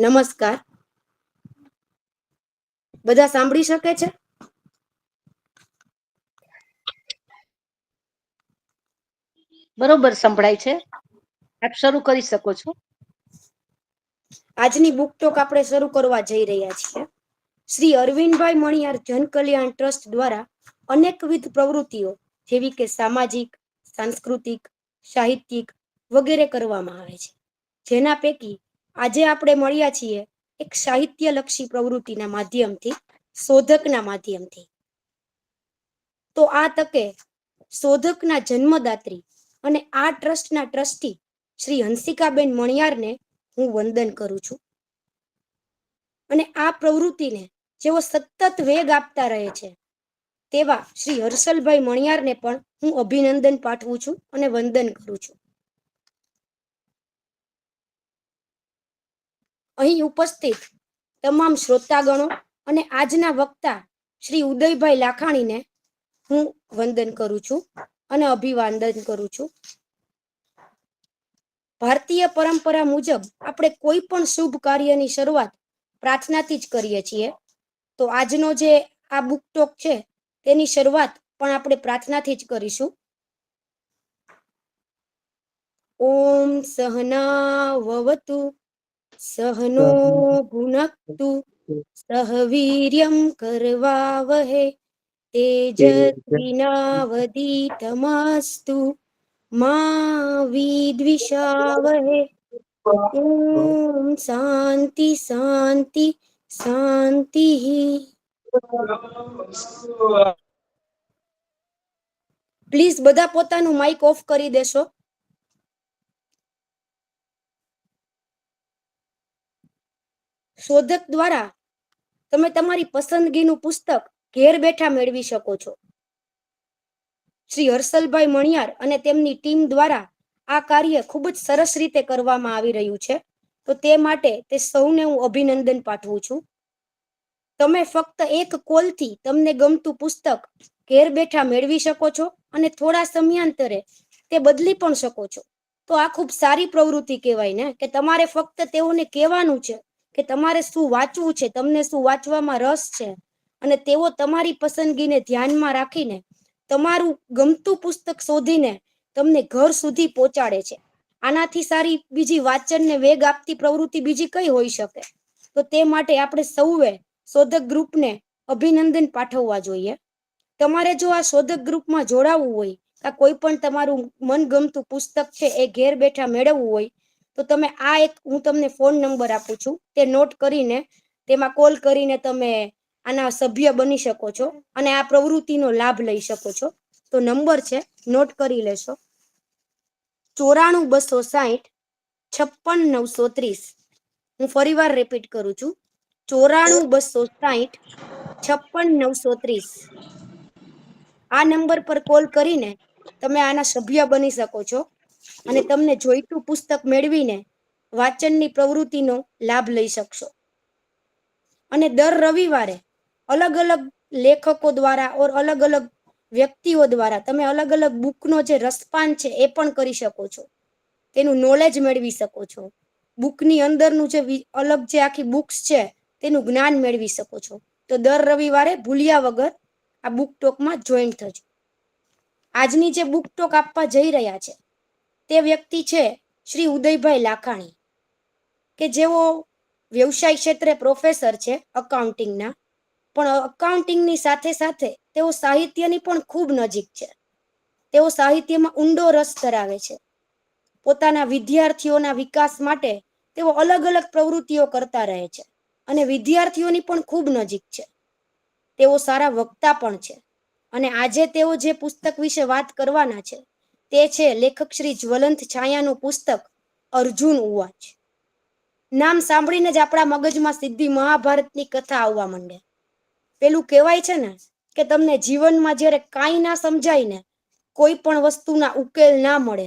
નમસ્કાર. બધા સાંભળી શકે છે? બરોબર સંભળાય છે. આપ શરૂ કરી શકો છો. આજની બુક ટોક આપણે શરૂ કરવા જઈ રહ્યા છીએ. શ્રી અરવિંદભાઈ મણિયાર જન કલ્યાણ ટ્રસ્ટ દ્વારા અનેકવિધ પ્રવૃત્તિઓ જેવી કે સામાજિક, સાંસ્કૃતિક, સાહિત્યિક વગેરે કરવામાં આવે છે. જેના પૈકી આજે આપણે મળ્યા છીએ એક સાહિત્યલક્ષી પ્રવૃત્તિના માધ્યમથી, શોધકના માધ્યમથી. તો આ તકે શોધકના જન્મદાત્રી અને આ ટ્રસ્ટના ટ્રસ્ટી શ્રી હંસિકાબેન મણિયારને હું વંદન કરું છું. અને આ પ્રવૃત્તિને જેઓ સતત વેગ આપતા રહે છે તેવા શ્રી હર્ષલભાઈ મણિયારને પણ હું અભિનંદન પાઠવું છું અને વંદન કરું છું. અહીં ઉપસ્થિત તમામ શ્રોતાગણો અને આજના વક્તા શ્રી ઉદયભાઈ લાખાણીને હું વંદન કરું છું અને અભિવાદન કરું છું. ભારતીય પરંપરા મુજબ આપણે કોઈ પણ શુભ કાર્યની શરૂઆત પ્રાર્થનાથી જ કરીએ છીએ. તો આજનો જે આ બુક ટોક છે તેની શરૂઆત પણ આપણે પ્રાર્થનાથી જ કરીશું. ઓમ સહના વવતુ સહનો ભુનક્તુ સહ વીર્યમ કરવાવહે તેજસ્વિનાવધીતમસ્તુ મા વિદ્વિષાવહે. ઓમ શાંતિ શાંતિ શાંતિ. પ્લીઝ બધા પોતાનું માઇક ઓફ કરી દેશો. શોધક દ્વારા તમે તમારી પસંદગીનું પુસ્તક ઘેર બેઠા મેળવી શકો છો. શ્રી હર્ષલભાઈ મણિયાર અને તેમની ટીમ દ્વારા આ કાર્ય ખૂબ જ સરસ રીતે કરવામાં આવી રહ્યું છે. તો તે માટે તે સૌને હું અભિનંદન પાઠવું છું. તમે ફક્ત એક કોલથી તમને ગમતું પુસ્તક ઘેર બેઠા મેળવી શકો છો અને થોડા સમયાંતરે તે બદલી પણ શકો છો. તો આ ખૂબ સારી પ્રવૃત્તિ કહેવાય ને, કે તમારે ફક્ત તેઓને કહેવાનું છે કે તમારે શું વાંચવું છે, તમને શું વાંચવામાં રસ છે, અને તેઓ તમારી પસંદગીને ધ્યાનમાં રાખીને તમારું ગમતું પુસ્તક શોધીને તમને ઘર સુધી પહોંચાડે છે. આનાથી સારી બીજી વાંચનને વેગ આપતી પ્રવૃત્તિ બીજી કઈ હોઈ શકે? તો તે માટે આપણે સૌએ શોધક ગ્રુપને અભિનંદન પાઠવવા જોઈએ. તમારે જો આ શોધક ગ્રુપમાં જોડાવવું હોય, આ કોઈ પણ તમારું મનગમતું પુસ્તક છે એ ઘેર બેઠા મેળવવું હોય, તો તમે આ એક હું તમને ફોન નંબર આપું છું તે નોટ કરીને તેમાં કોલ કરીને તમે આના સભ્ય બની શકો છો અને આ પ્રવૃત્તિનો લાભ લઈ શકો છો. તો નંબર છે, નોટ કરી લેશો: 94 260 56 930. હું ફરી વાર રિપીટ કરું છું: 94 260 56 930. આ નંબર પર કોલ કરીને તમે આના સભ્ય બની શકો છો અને તમને જોઈતું પુસ્તક મેળવીને વાંચનની પ્રવૃત્તિનો લાભ લઈ શકશો. અને દર રવિવારે અલગ અલગ લેખકો દ્વારા ઓર અલગ અલગ વ્યક્તિઓ દ્વારા તમે અલગ અલગ બુકનો જે રસપાન છે એ પણ કરી શકો છો. તેનું નોલેજ મેળવી શકો છો. બુકની અંદરનું જે અલગ જે આખી બુક્સ છે તેનું જ્ઞાન મેળવી શકો છો. તો દર રવિવારે ભૂલ્યા વગર આ બુક ટોકમાં જોઈન થજો. આજની જે બુક ટોક આપવા જઈ રહ્યા છે તે વ્યક્તિ છે શ્રી ઉદયભાઈ લાખાણી, કે જેઓ વ્યવસાય ક્ષેત્રે પ્રોફેસર છે અકાઉન્ટિંગના, પણ અકાઉન્ટિંગની સાથે સાથે તેઓ સાહિત્યની પણ ખૂબ નજીક છે. તેઓ સાહિત્યમાં ઊંડો રસ ધરાવે છે. પોતાના વિદ્યાર્થીઓના વિકાસ માટે તેઓ અલગ અલગ પ્રવૃત્તિઓ કરતા રહે છે અને વિદ્યાર્થીઓની પણ ખૂબ નજીક છે. તેઓ સારા વક્તા પણ છે અને આજે તેઓ જે પુસ્તક વિશે વાત કરવાના છે તે છે લેખક શ્રી જ્વલંત છાયાનું પુસ્તક અર્જુન ઉવાચ. નામ સાંભળીને જ આપણા મગજમાં સીધી મહાભારતની કથા આવવા માંડે. પેલું કહેવાય છે ને કે તમને જીવનમાં જ્યારે કાંઈ ના સમજાય ને, કોઈ પણ વસ્તુના ઉકેલ ના મળે,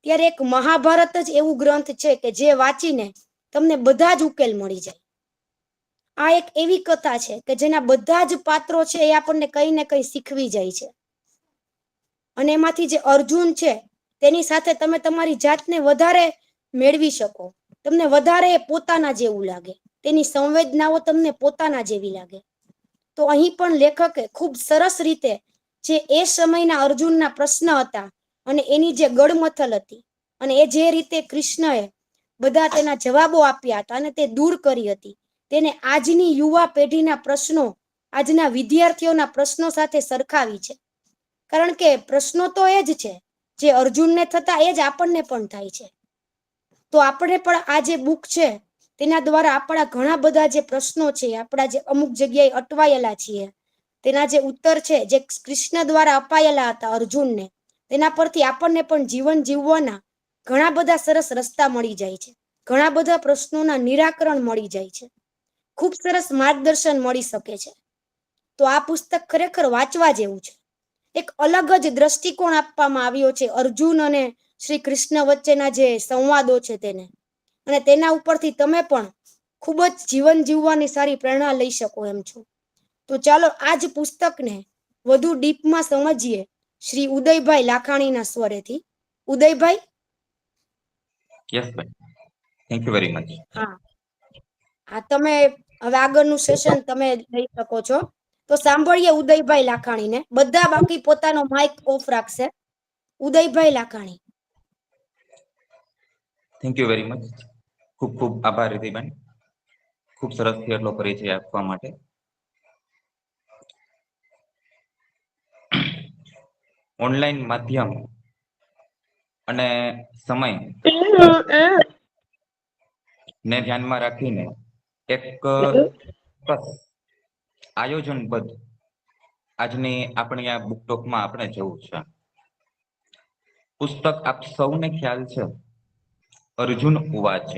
ત્યારે એક મહાભારત જ એવું ગ્રંથ છે કે જે વાંચીને તમને બધા જ ઉકેલ મળી જાય. આ એક એવી કથા છે કે જેના બધા જ પાત્રો છે એ આપણને કઈ ને કઈ શીખવી જાય છે. અને એમાંથી જે અર્જુન છે તેની સાથે તમે તમારી જાતને વધારે મેળવી શકો. તમને વધારે પોતાના જેવું લાગે, તેની સંવેદનાઓ તમને પોતાના જેવી લાગે. તો અહીં પણ લેખકે ખૂબ સરસ રીતે જે એ સમયના અર્જુનના પ્રશ્ન હતા અને એની જે ગડમથલ હતી અને એ જે રીતે કૃષ્ણએ બધા તેના જવાબો આપ્યા હતા અને તે દૂર કરી હતી, તેને આજની યુવા પેઢીના પ્રશ્નો, આજના વિદ્યાર્થીઓના પ્રશ્નો સાથે સરખાવી છે. કારણ કે પ્રશ્નો તો એ જ છે જે અર્જુનને થતા, એ જ આપણને પણ થાય છે. તો આપણે પણ આ જે બુક છે તેના દ્વારા આપણા ઘણા બધા જે પ્રશ્નો છે, આપણા જે અમુક જગ્યાએ અટવાયેલા છીએ, તેના જે ઉત્તર છે જે કૃષ્ણ દ્વારા અપાયેલા હતા અર્જુનને, તેના પરથી આપણને પણ જીવન જીવવાના ઘણા બધા સરસ રસ્તા મળી જાય છે. ઘણા બધા પ્રશ્નોના નિરાકરણ મળી જાય છે. ખૂબ સરસ માર્ગદર્શન મળી શકે છે. તો આ પુસ્તક ખરેખર વાંચવા જેવું છે. એક અલગ જ દ્રષ્ટિકોણ આપવામાં આવ્યો છે અર્જુન અને શ્રી કૃષ્ણ વચ્ચેના જે સંવાદો છે તેને, અને તેના ઉપરથી તમે પણ ખૂબ જ જીવન જીવવાની સારી પ્રેરણા લઈ શકો એમ છો. તો ચાલો આ જ પુસ્તકને વધુ ડીપમાં સમજીએ શ્રી ઉદયભાઈ લાખાણીના સ્વરેથી. ઉદયભાઈ. યસ ભાઈ, થેન્ક યુ વેરી મચ. હા હા, તમે હવે આગળનું સેશન તમે લઈ શકો છો. તો સાંભળીએ ઉદયભાઈ લાખાણીને. બધા બાકી પોતાનો માઇક ઓફ રાખશે. Udaybhai Lakhani. Thank you very much. ખૂબ ખૂબ આભાર રીતિબેન, ખૂબ સરસ એટલો પરિચય આપવા માટે. ઓનલાઈન માધ્યમ અને સમય ને ધ્યાનમાં રાખીને એક આયોજનબદ્ધ આજની આપણી આ બુક ટોકમાં આપણે જવું છે. પુસ્તક આપ સૌને ખ્યાલ છે, અર્જુન ઉવાચ.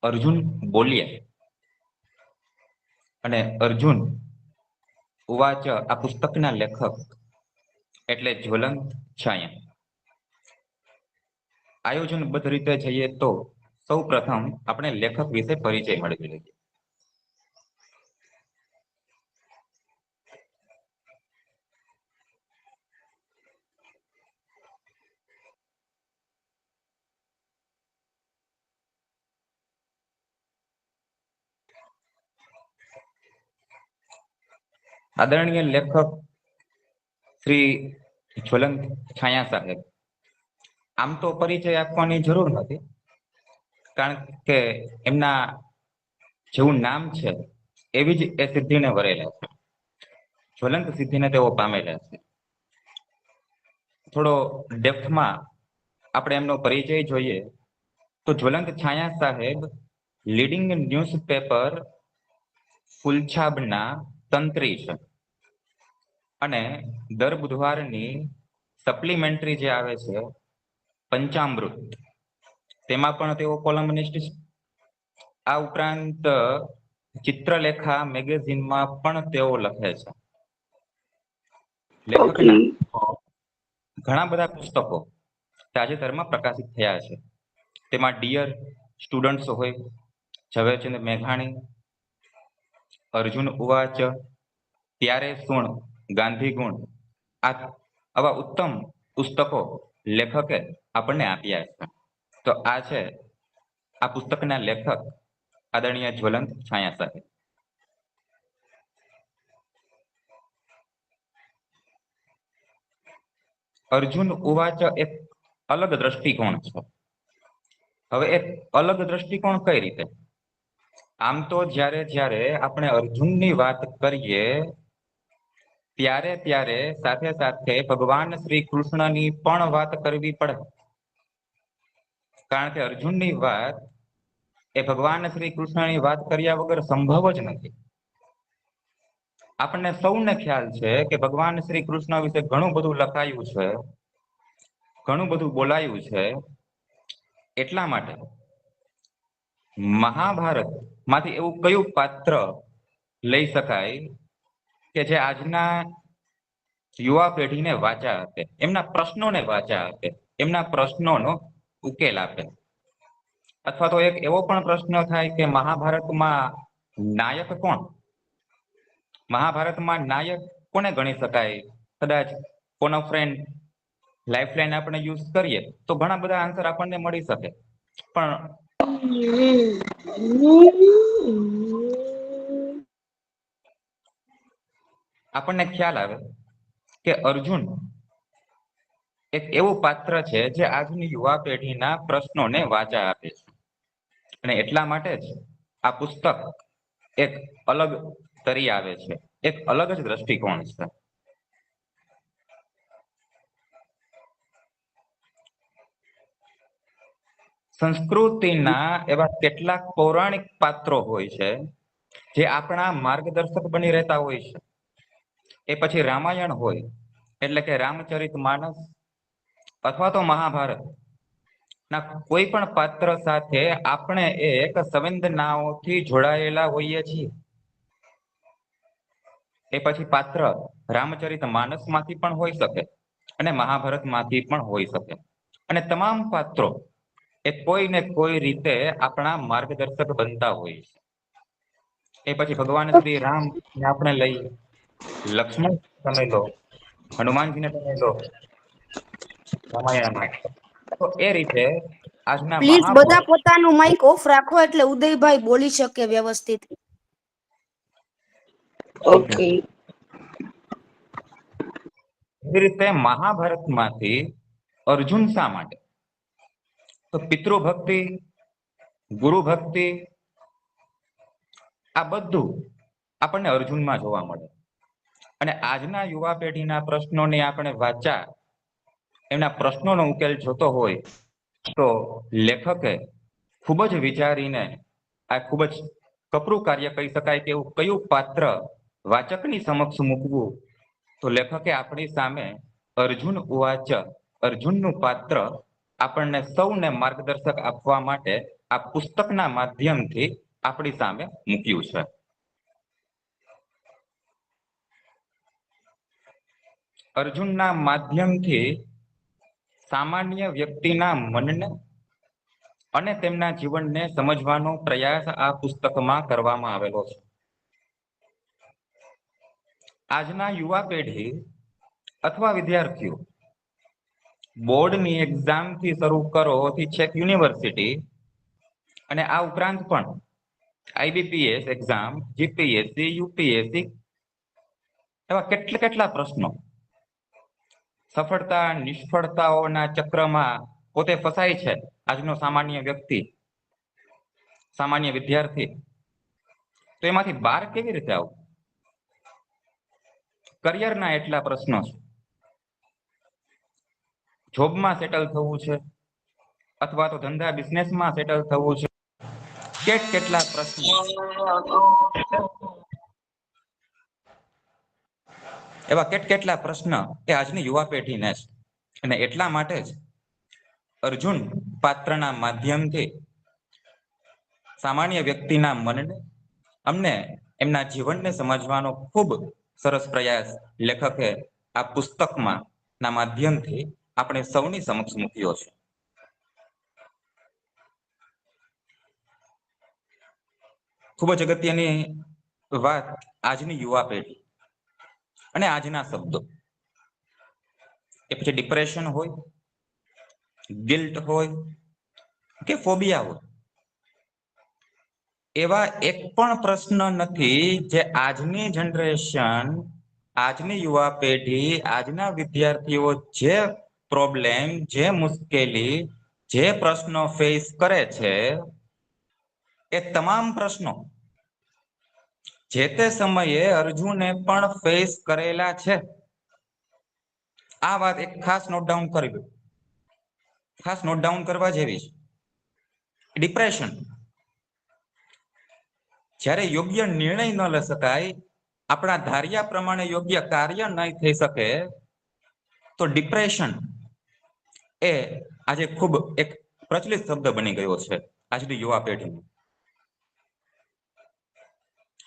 અર્જુન બોલ્યા અને અર્જુન ઉવાચ આ પુસ્તકના લેખક એટલે જ્વલંત છાયા. આયોજનબદ્ધ રીતે જઈએ તો સૌ પ્રથમ આપણે લેખક વિશે પરિચય મેળવી લઈએ. આદરણીય લેખક શ્રી જ્વલંત છાયા સાહેબ. આમ તો પરિચય આપવાની જરૂર નથી, કારણ કે એમના જેવું નામ છે એવી જ એ સિદ્ધિને વરેલા છે. જ્વલંત સિદ્ધિને તેઓ પામેલા છે. થોડો ડેપ્થમાં આપણે એમનો પરિચય જોઈએ તો જ્વલંત છાયા સાહેબ લીડિંગ ન્યૂઝપેપર ફૂલછાબના તંત્રી છે અને દર બુધવારની સપ્લિમેન્ટરી જે આવે છે પંચામૃત, તેમાં પણ તેઓ કોલમનિસ્ટ છે. આ ઉપરાંત ચિત્રલેખા મેગેઝિનમાં પણ તેઓ લખે છે. લેખકના ઘણા બધા પુસ્તકો તાજેતરમાં પ્રકાશિત થયા છે. તેમાં ડિયર સ્ટુડન્ટ્સ હોય, ઝવેરચંદ મેઘાણી, અર્જુન ઉવાચ, ત્યારે સુણ, ગાંધી ગુણ, આવા ઉત્તમ પુસ્તકો લેખકે આપણને આપ્યા છે. તો આ છે આ પુસ્તકના લેખક આદરણીય જ્વલંત છાયા સાહેબ. અર્જુન ઉવાચ એક અલગ દ્રષ્ટિકોણ છે. હવે એક અલગ દ્રષ્ટિકોણ કઈ રીતે? આમ તો જ્યારે આપણે અર્જુનની વાત કરીએ ત્યારે સાથે સાથે ભગવાન શ્રી કૃષ્ણની પણ વાત કરવી પડે. કારણ કે અર્જુનની વાત એ ભગવાન શ્રી કૃષ્ણની વાત કર્યા વગર સંભવ જ નથી. આપણને સૌને ખ્યાલ છે કે ભગવાન શ્રી કૃષ્ણ વિશે ઘણું બધું લખાયું છે, ઘણું બધું બોલાયું છે. એટલા માટે મહાભારત માંથી એવું કયું પાત્ર લઈ શકાય કે જે આજના યુવા પેઢીને વાચા આપે, એમના પ્રશ્નોને વાચા આપે, એમના પ્રશ્નોનો ઉકેલ આપે? અથવા તો એક એવો પણ પ્રશ્ન થાય કે મહાભારતમાં નાયક કોણ? મહાભારતમાં નાયક કોને ગણી શકાય? કદાચ કોનો ફ્રેન્ડ લાઈફ લાઈન આપણે યુઝ કરીએ તો ઘણા બધા આન્સર આપણને મળી શકે. પણ આપણને ખ્યાલ આવે કે અર્જુન એક એવું પાત્ર છે જે આજની યુવા પેઢીના પ્રશ્નોને વાચા આપે છે, અને એટલા માટે જ આ પુસ્તક એક અલગ તરી આવે છે, એક અલગ જ દ્રષ્ટિકોણ છે. સંસ્કૃતિના એવા કેટલાક પૌરાણિક પાત્રો હોય છે જે આપણા માર્ગદર્શક બની રહેતા હોય છે. એ પછી રામાયણ હોય એટલે કે રામચરિત માનસ, અથવા તો મહાભારત ના કોઈ પણ પાત્ર સાથે આપણે એક સંવેદનાઓથી જોડાયેલા હોઈએ છીએ. એ પછી પાત્ર રામચરિત માનસ માંથી પણ હોઈ શકે અને મહાભારત માંથી પણ હોઈ શકે, અને તમામ પાત્રો એ કોઈ ને કોઈ રીતે આપણા માર્ગદર્શક બનતા હોય છે. એ પછી ભગવાન શ્રી રામ ને આપણે લઈએ, લક્ષ્મણ તમે લો, હનુમાનજીને તમે લો રામાયણમાં, તો એ રીતે આજના પ્લીઝ બધા મહાપુરુષ પોતાનું માઇક ઓફ રાખો એટલે ઉદયભાઈ બોલી શકે વ્યવસ્થિત. ઓકે. એ રીતે મહાભારતમાંથી અર્જુન શા માટે? તો પિતૃભક્તિ, ગુરુ ભક્તિ, આ બધું આપણને અર્જુનમાં જોવા મળે. અને આજના યુવા પેઢીના પ્રશ્નોની આપણે વાચા, એમના પ્રશ્નોનો ઉકેલ જોતો હોય તો લેખકે ખૂબ જ વિચારીને આ ખૂબ જ કપરું કાર્ય કહી શકાય કે એવું કયું પાત્ર વાચકની સમક્ષ મૂકવું, તો લેખકે આપણી સામે અર્જુન ઉવાચ, અર્જુનનું પાત્ર આપણને સૌને માર્ગદર્શક આપવા માટે આ પુસ્તકના માધ્યમથી આપણી સામે મૂક્યું છે. અર્જુનના માધ્યમથી સામાન્ય વ્યક્તિના મનને અને તેમના જીવનને સમજવાનો પ્રયાસ આ પુસ્તકમાં કરવામાં આવેલો છે. આજના યુવા પેઢી અથવા વિદ્યાર્થીઓ બોર્ડની એક્ઝામથી શરૂ કરો થી છેક યુનિવર્સિટી, અને આ ઉપરાંત પણ IBPS એક્ઝામ, GPSC, UPSC એવા કેટલા પ્રશ્નો સફળતા નિષ્ફળતાઓના ચક્રમાં પોતે ફસાય છે આજનો સામાન્ય વ્યક્તિ, સામાન્ય વિદ્યાર્થી. તો એમાંથી બહાર કેવી રીતે આવું? કરિયરના એટલા પ્રશ્નો છે, જોબમાં સેટલ થવું છે અથવા તો ધંધા બિઝનેસમાં સેટલ થવું છે, કેટલા પ્રશ્નો, એવા કેટલા પ્રશ્ન એ આજની યુવા પેઢીને છે. અને એટલા માટે જ અર્જુન પાત્રના માધ્યમથી સામાન્ય વ્યક્તિના મનને, અમને એમના જીવનને સમજવાનો ખૂબ સરસ પ્રયાસ લેખકે આ પુસ્તકમાં ના માધ્યમથી આપણે સૌની સમક્ષ મૂક્યો છે. ખૂબ જ અગત્યની વાત આજની યુવા પેઢી અને આજના શબ્દો, એ પછી ડિપ્રેશન હોય, ગિલ્ટ હોય કે ફોબિયા હોય, એવા એક પણ પ્રશ્ન નથી જે આજની જનરેશન, આજની યુવા પેઢી, આજના વિદ્યાર્થીઓ જે પ્રોબ્લેમ, જે મુશ્કેલી, જે પ્રશ્નો ફેસ કરે છે, એ તમામ પ્રશ્નો જે તે સમયે અર્જુને પણ ફેસ કરેલા છે. આ વાત એક ખાસ નોટ ડાઉન કરી દો, ખાસ નોટ ડાઉન કરવા જેવી છે. ડિપ્રેશન, જ્યારે યોગ્ય નિર્ણય ન લઈ શકાય, આપણા ધાર્યા પ્રમાણે યોગ્ય કાર્ય નહીં થઈ શકે, તો ડિપ્રેશન એ આજે ખૂબ એક પ્રચલિત શબ્દ બની ગયો છે આજની યુવા પેઢીમાં.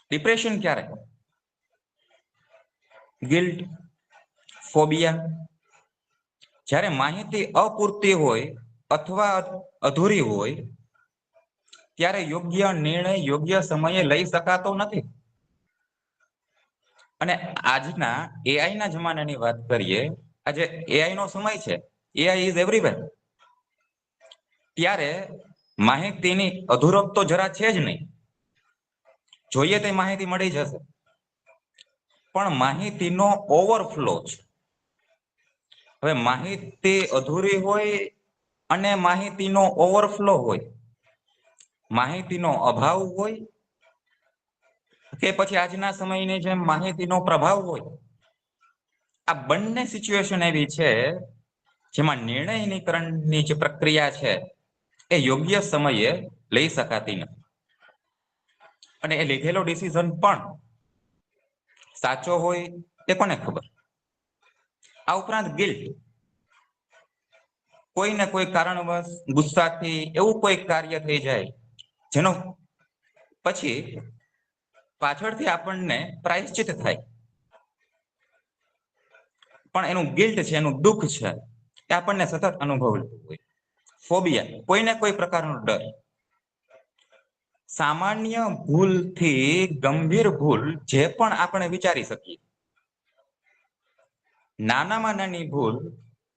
ડિપ્રેશન ક્યારે? ગિલ્ટ, ફોબિયા, જ્યારે માહિતી અપૂરતી હોય અથવા અધૂરી હોય, ત્યારે યોગ્ય નિર્ણય યોગ્ય સમયે લઈ શકાતો નથી. અને આજના AI ના જમાનાની વાત કરીએ, આજે AI નો સમય છે, AI ઇઝ એવરીવેર. ત્યારે માહિતીની અધૂરપ તો જરા છે જ નહીં. જોઈએ તે માહિતી મળી જશે, પણ માહિતીનો ઓવરફ્લો છે. હવે માહિતી અધૂરી હોય અને માહિતીનો ઓવરફ્લો હોય, માહિતીનો અભાવ હોય કે પછી આજના સમયની જેમ માહિતીનો પ્રભાવ હોય, આ બંને સિચ્યુએશન એવી છે જેમાં નિર્ણયનીકરણની જે પ્રક્રિયા છે એ યોગ્ય સમયે લઈ શકાતી નથી. અને એ લીધેલો ડિસિઝન પણ સાચો હોય એ કોને ખબર. આ ઉપરાંત ગિલ્ટ, કોઈ ને કોઈ કારણવશ ગુસ્સાથી એવું કોઈ કાર્ય થઈ જાય જેનો પછી પાછળથી આપણને પ્રાયશ્ચિત થાય, પણ એનું ગિલ્ટ છે, એનું દુઃખ છે એ આપણને સતત અનુભવતું હોય. ફોબિયા, કોઈને કોઈ પ્રકારનો ડર. સામાન્ય ભૂલથી ગંભીર ભૂલ જે પણ આપણે વિચારી શકીએ, નાનામાં નાની ભૂલ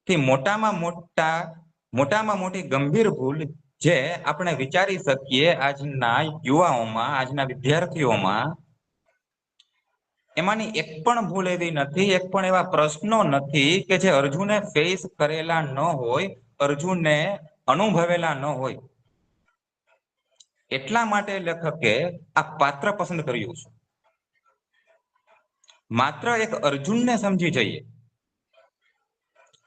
થી મોટામાં મોટી ગંભીર ભૂલ જે આપણે વિચારી શકીએ આજના યુવાઓમાં, આજના વિદ્યાર્થીઓમાં, એમાંની એક પણ ભૂલ એવી નથી, એક પણ એવા પ્રશ્નો નથી કે જે અર્જુને ફેસ કરેલા ન હોય, અર્જુને અનુભવેલા ન હોય. એટલા માટે લેખકે આ પાત્ર પસંદ કર્યું છે. માત્ર એક અર્જુનને સમજી જઈએ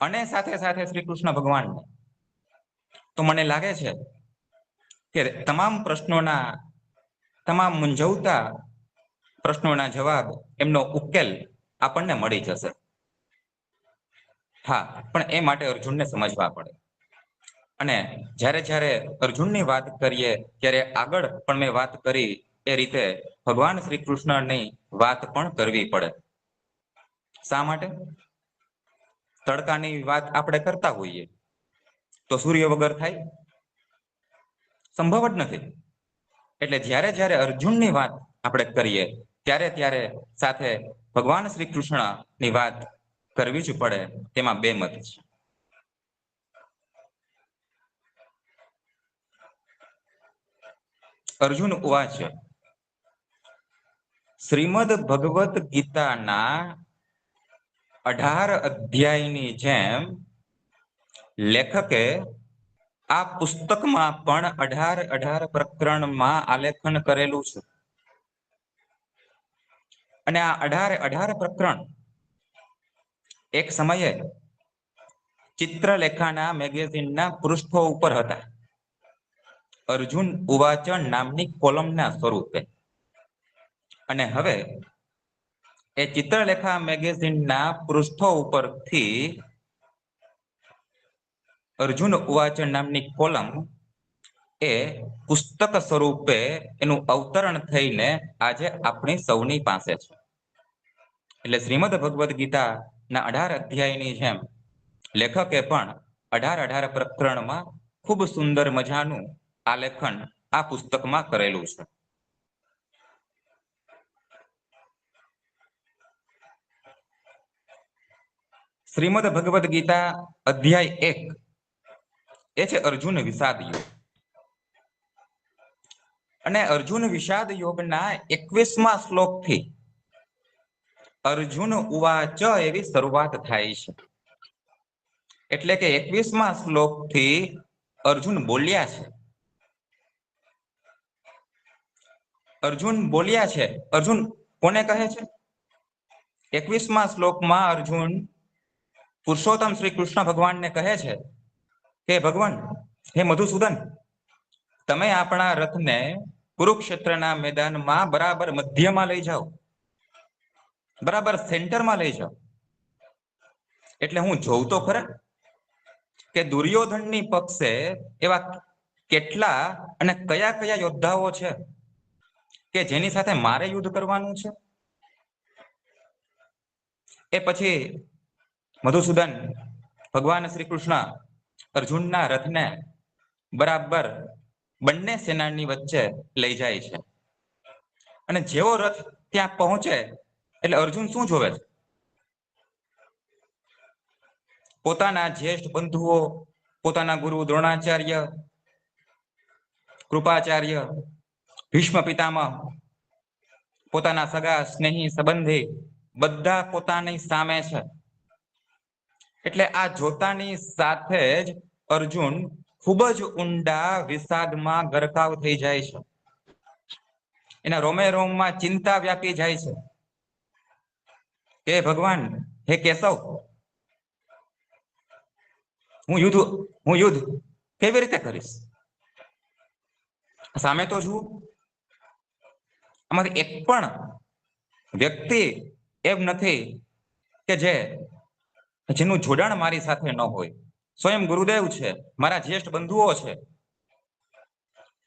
અને સાથે સાથે શ્રી કૃષ્ણ ભગવાનને, તો મને લાગે છે કે તમામ પ્રશ્નોના, તમામ મૂંઝવતા પ્રશ્નોના જવાબ, એમનો ઉકેલ આપણને મળી જશે. હા, પણ એ માટે અર્જુનને સમજવા પડે. અને જ્યારે જ્યારે અર્જુનની વાત કરીએ ત્યારે આગળ પણ મેં વાત કરી એ રીતે ભગવાન શ્રી કૃષ્ણની વાત પણ કરવી પડે. શા માટે? તડકાની વાત આપણે કરતા હોઈએ તો સૂર્ય વગર થાય? સંભવ જ નથી. એટલે જ્યારે જ્યારે અર્જુનની વાત આપણે કરીએ ત્યારે ત્યારે સાથે ભગવાન શ્રી કૃષ્ણની વાત કરવી જ પડે. તેમાં બે મત છે. અર્જુન ઉવાચ, શ્રીમદ ભગવદ ગીતાના 18 અધ્યાયની જેમ લેખકે આ પુસ્તકમાં પણ 18 પ્રકરણમાં આલેખન કરેલું છે. અને આ 18 પ્રકરણ એક સમયે ચિત્રલેખાના મેગેઝિનના પૃષ્ઠો ઉપર હતા, અર્જુન ઉવાચન નામની કોલમના સ્વરૂપે. અને હવે એ ચિત્રલેખા મેગેઝિનના પૃષ્ઠો ઉપરથી અર્જુન ઉવાચન નામની કોલમ એ પુસ્તક સ્વરૂપે એનું અવતરણ થઈને આજે આપણી સૌની પાસે છે. એટલે શ્રીમદ ભગવદ ગીતાના 18 અધ્યાયની જેમ લેખકે પણ 18 પ્રકરણમાં ખૂબ સુંદર મજાનું આલેખન આ પુસ્તકમાં કરેલું છે. શ્રીમદ ભગવદ ગીતા અધ્યાય 1 એ છે અર્જુન વિષાદ યોગ. અને અર્જુન વિષાદ યોગના 21મા શ્લોકથી અર્જુન ઉવાચ એવી શરૂઆત થાય છે. એટલે કે 21મા શ્લોકથી અર્જુન બોલ્યા છે. અર્જુન બોલ્યા છે. અર્જુન કોને કહે છે? 21મા શ્લોકમાં અર્જુન પુરુષોત્તમ શ્રી કૃષ્ણ ભગવાનને કહે છે કે ભગવાન, હે મધુસૂદન, તમે આપણા રથને કુરુક્ષેત્રના મેદાનમાં બરાબર મધ્યમાં લઈ જાઓ, બરાબર સેન્ટરમાં લઈ જાઓ. એટલે હું જોઉં તો ખરા કે દુર્યોધનની પક્ષે એવા કેટલા અને કયા કયા યોદ્ધાઓ છે કે જેની સાથે મારે યુદ્ધ કરવાનું છે. એ પછી મધુસૂદન ભગવાન શ્રી કૃષ્ણ અર્જુનના રથને બરાબર બંને સેનાની વચ્ચે લઈ જાય છે. અને જેવો રથ ત્યાં પહોંચે એટલે અર્જુન શું જોવે છે? પોતાના જ્યેષ્ઠ બંધુઓ, પોતાના ગુરુ દ્રોણાચાર્ય, કૃપાચાર્ય, ભીષ્મ પિતામહ, પોતાના સગા સ્નેહી સંબંધી બધા પોતાની સામે છે. એટલે આ જોતાની સાથે જ અર્જુન ખૂબ જ ઊંડા વિષાદમાં ગરકાવ થઈ જાય છે. એના રોમે રોમમાં ચિંતા વ્યાપી જાય છે. હે ભગવાન, હે કેશવ, હું યુદ્ધ કેવી રીતે કરીશ? સામે તો જુઓ, આમાંથી એક પણ વ્યક્તિ એમ નથી કે જેનું જોડાણ મારી સાથે ન હોય. સ્વયં ગુરુદેવ છે, મારા જ્યેષ્ઠ બંધુઓ છે.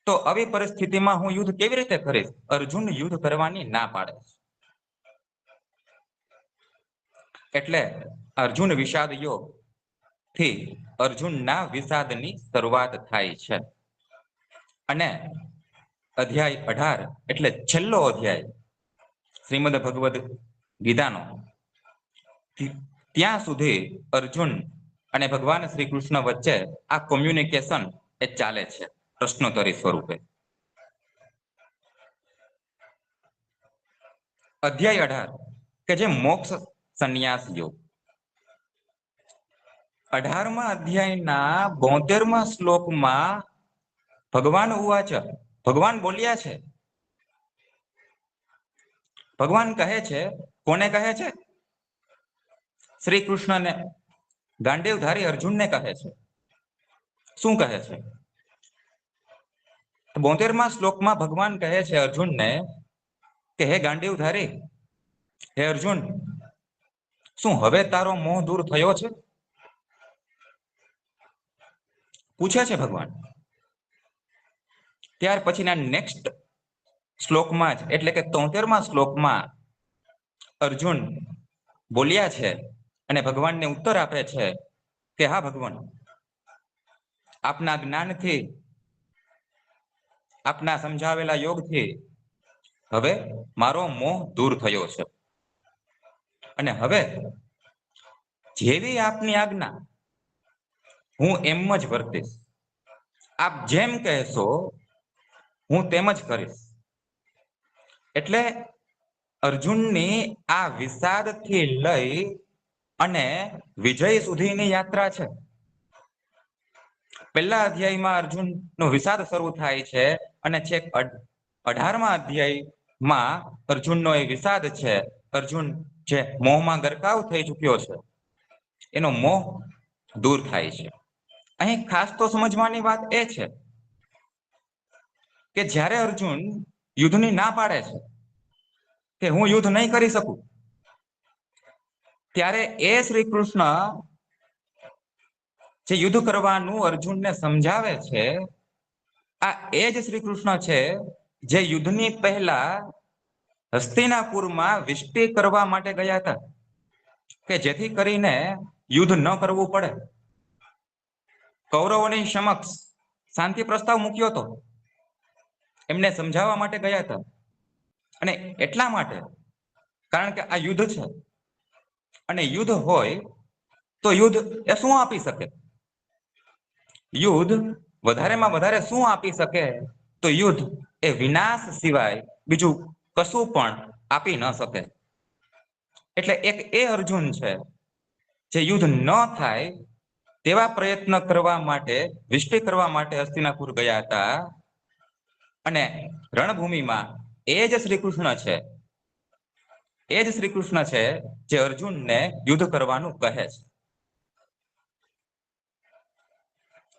તો આવી પરિસ્થિતિમાં હું યુદ્ધ કેવી રીતે કરીશ? અર્જુન યુદ્ધ કરવાની ના પાડે. એટલે અર્જુન વિષાદ યોગ થી અર્જુનના વિષાદની શરૂઆત થાય છે. અને અધ્યાય 18 એટલે છેલ્લો અધ્યાય શ્રીમદ ભગવદ ગીતાનો, ત્યાં સુધી અર્જુન અને ભગવાન શ્રી કૃષ્ણ વચ્ચે આ કોમ્યુનિકેશન એ ચાલે છે પ્રશ્નોત્તરી સ્વરૂપે. અધ્યાય 18 કે જે મોક્ષ સંન્યાસ યોગ. 18મા અધ્યાયના 72મા શ્લોકમાં ભગવાન ઉવાચ, ભગવાન બોલ્યા છે. ભગવાન કહે છે, કોને કહે છે? શ્રી કૃષ્ણને, ગાંડીવધારી અર્જુનને કહે છે. શું કહે છે? 72મા શ્લોકમાં ભગવાન કહે છે અર્જુનને કે હે ગાંડીવધારી, હે અર્જુન, શું હવે તારો મોહ દૂર થયો છે? પૂછે છે ભગવાન. ત્યાર પછીના નેક્સ્ટ શ્લોકમાં જ એટલે કે 73મા શ્લોકમાં અર્જુન બોલ્યા છે અને ભગવાનને ઉત્તર આપે છે કે હા ભગવાન, આપના જ્ઞાનથી, આપના સમજાવેલા યોગથી હવે મારો મોહ દૂર થયો છે. અને હવે જેવી આપની આજ્ઞા હું એમ જ વર્તીશ. આપ જેમ કહેશો હું તેમ જ કરીશ. એટલે અર્જુનની આ વિષાદથી લઈ અને વિજય સુધીની યાત્રા છે. પહેલા અધ્યાયમાં અર્જુનનો વિષાદ શરૂ થાય છે અને છેક 18મા અધ્યાયમાં અર્જુનનો એ વિષાદ છે. અર્જુન જે મોહમાં ગરકાવ થઈ ચૂક્યો છે એનો મોહ દૂર થાય છે. અહીં ખાસ તો સમજવાની વાત એ છે કે જ્યારે અર્જુન યુદ્ધની ના પાડે છે કે હું યુદ્ધ નહીં કરી શકું, ત્યારે એ શ્રી કૃષ્ણ જે યુદ્ધ કરવાનું અર્જુનને સમજાવે છે, આ એ જ શ્રી કૃષ્ણ છે જે યુદ્ધની પહેલા હસ્તિનાપુરમાં વિષ્ટિ કરવા માટે ગયા હતા કે જેથી કરીને યુદ્ધ ન કરવું પડે. કૌરવોની સમક્ષ શાંતિ પ્રસ્તાવ મૂક્યો હતો, એમને સમજાવવા માટે ગયા હતા. અને એટલા માટે, કારણ કે આ યુદ્ધ છે અને યુદ્ધ હોય તો યુદ્ધ એ શું આપી શકે? યુદ્ધ વધારેમાં વધારે શું આપી શકે? તો યુદ્ધ એ વિનાશ સિવાય બીજું કશું પણ આપી ન શકે. એટલે એક એ અર્જુન છે જે યુદ્ધ ન થાય તેવા પ્રયત્ન કરવા માટે, વિષ્ટિ કરવા માટે હસ્તિનાપુર ગયા હતા. અને રણભૂમિમાં એ જ શ્રી કૃષ્ણ છે, એ જ શ્રી કૃષ્ણ છે જે અર્જુનને યુદ્ધ કરવાનું કહે છે.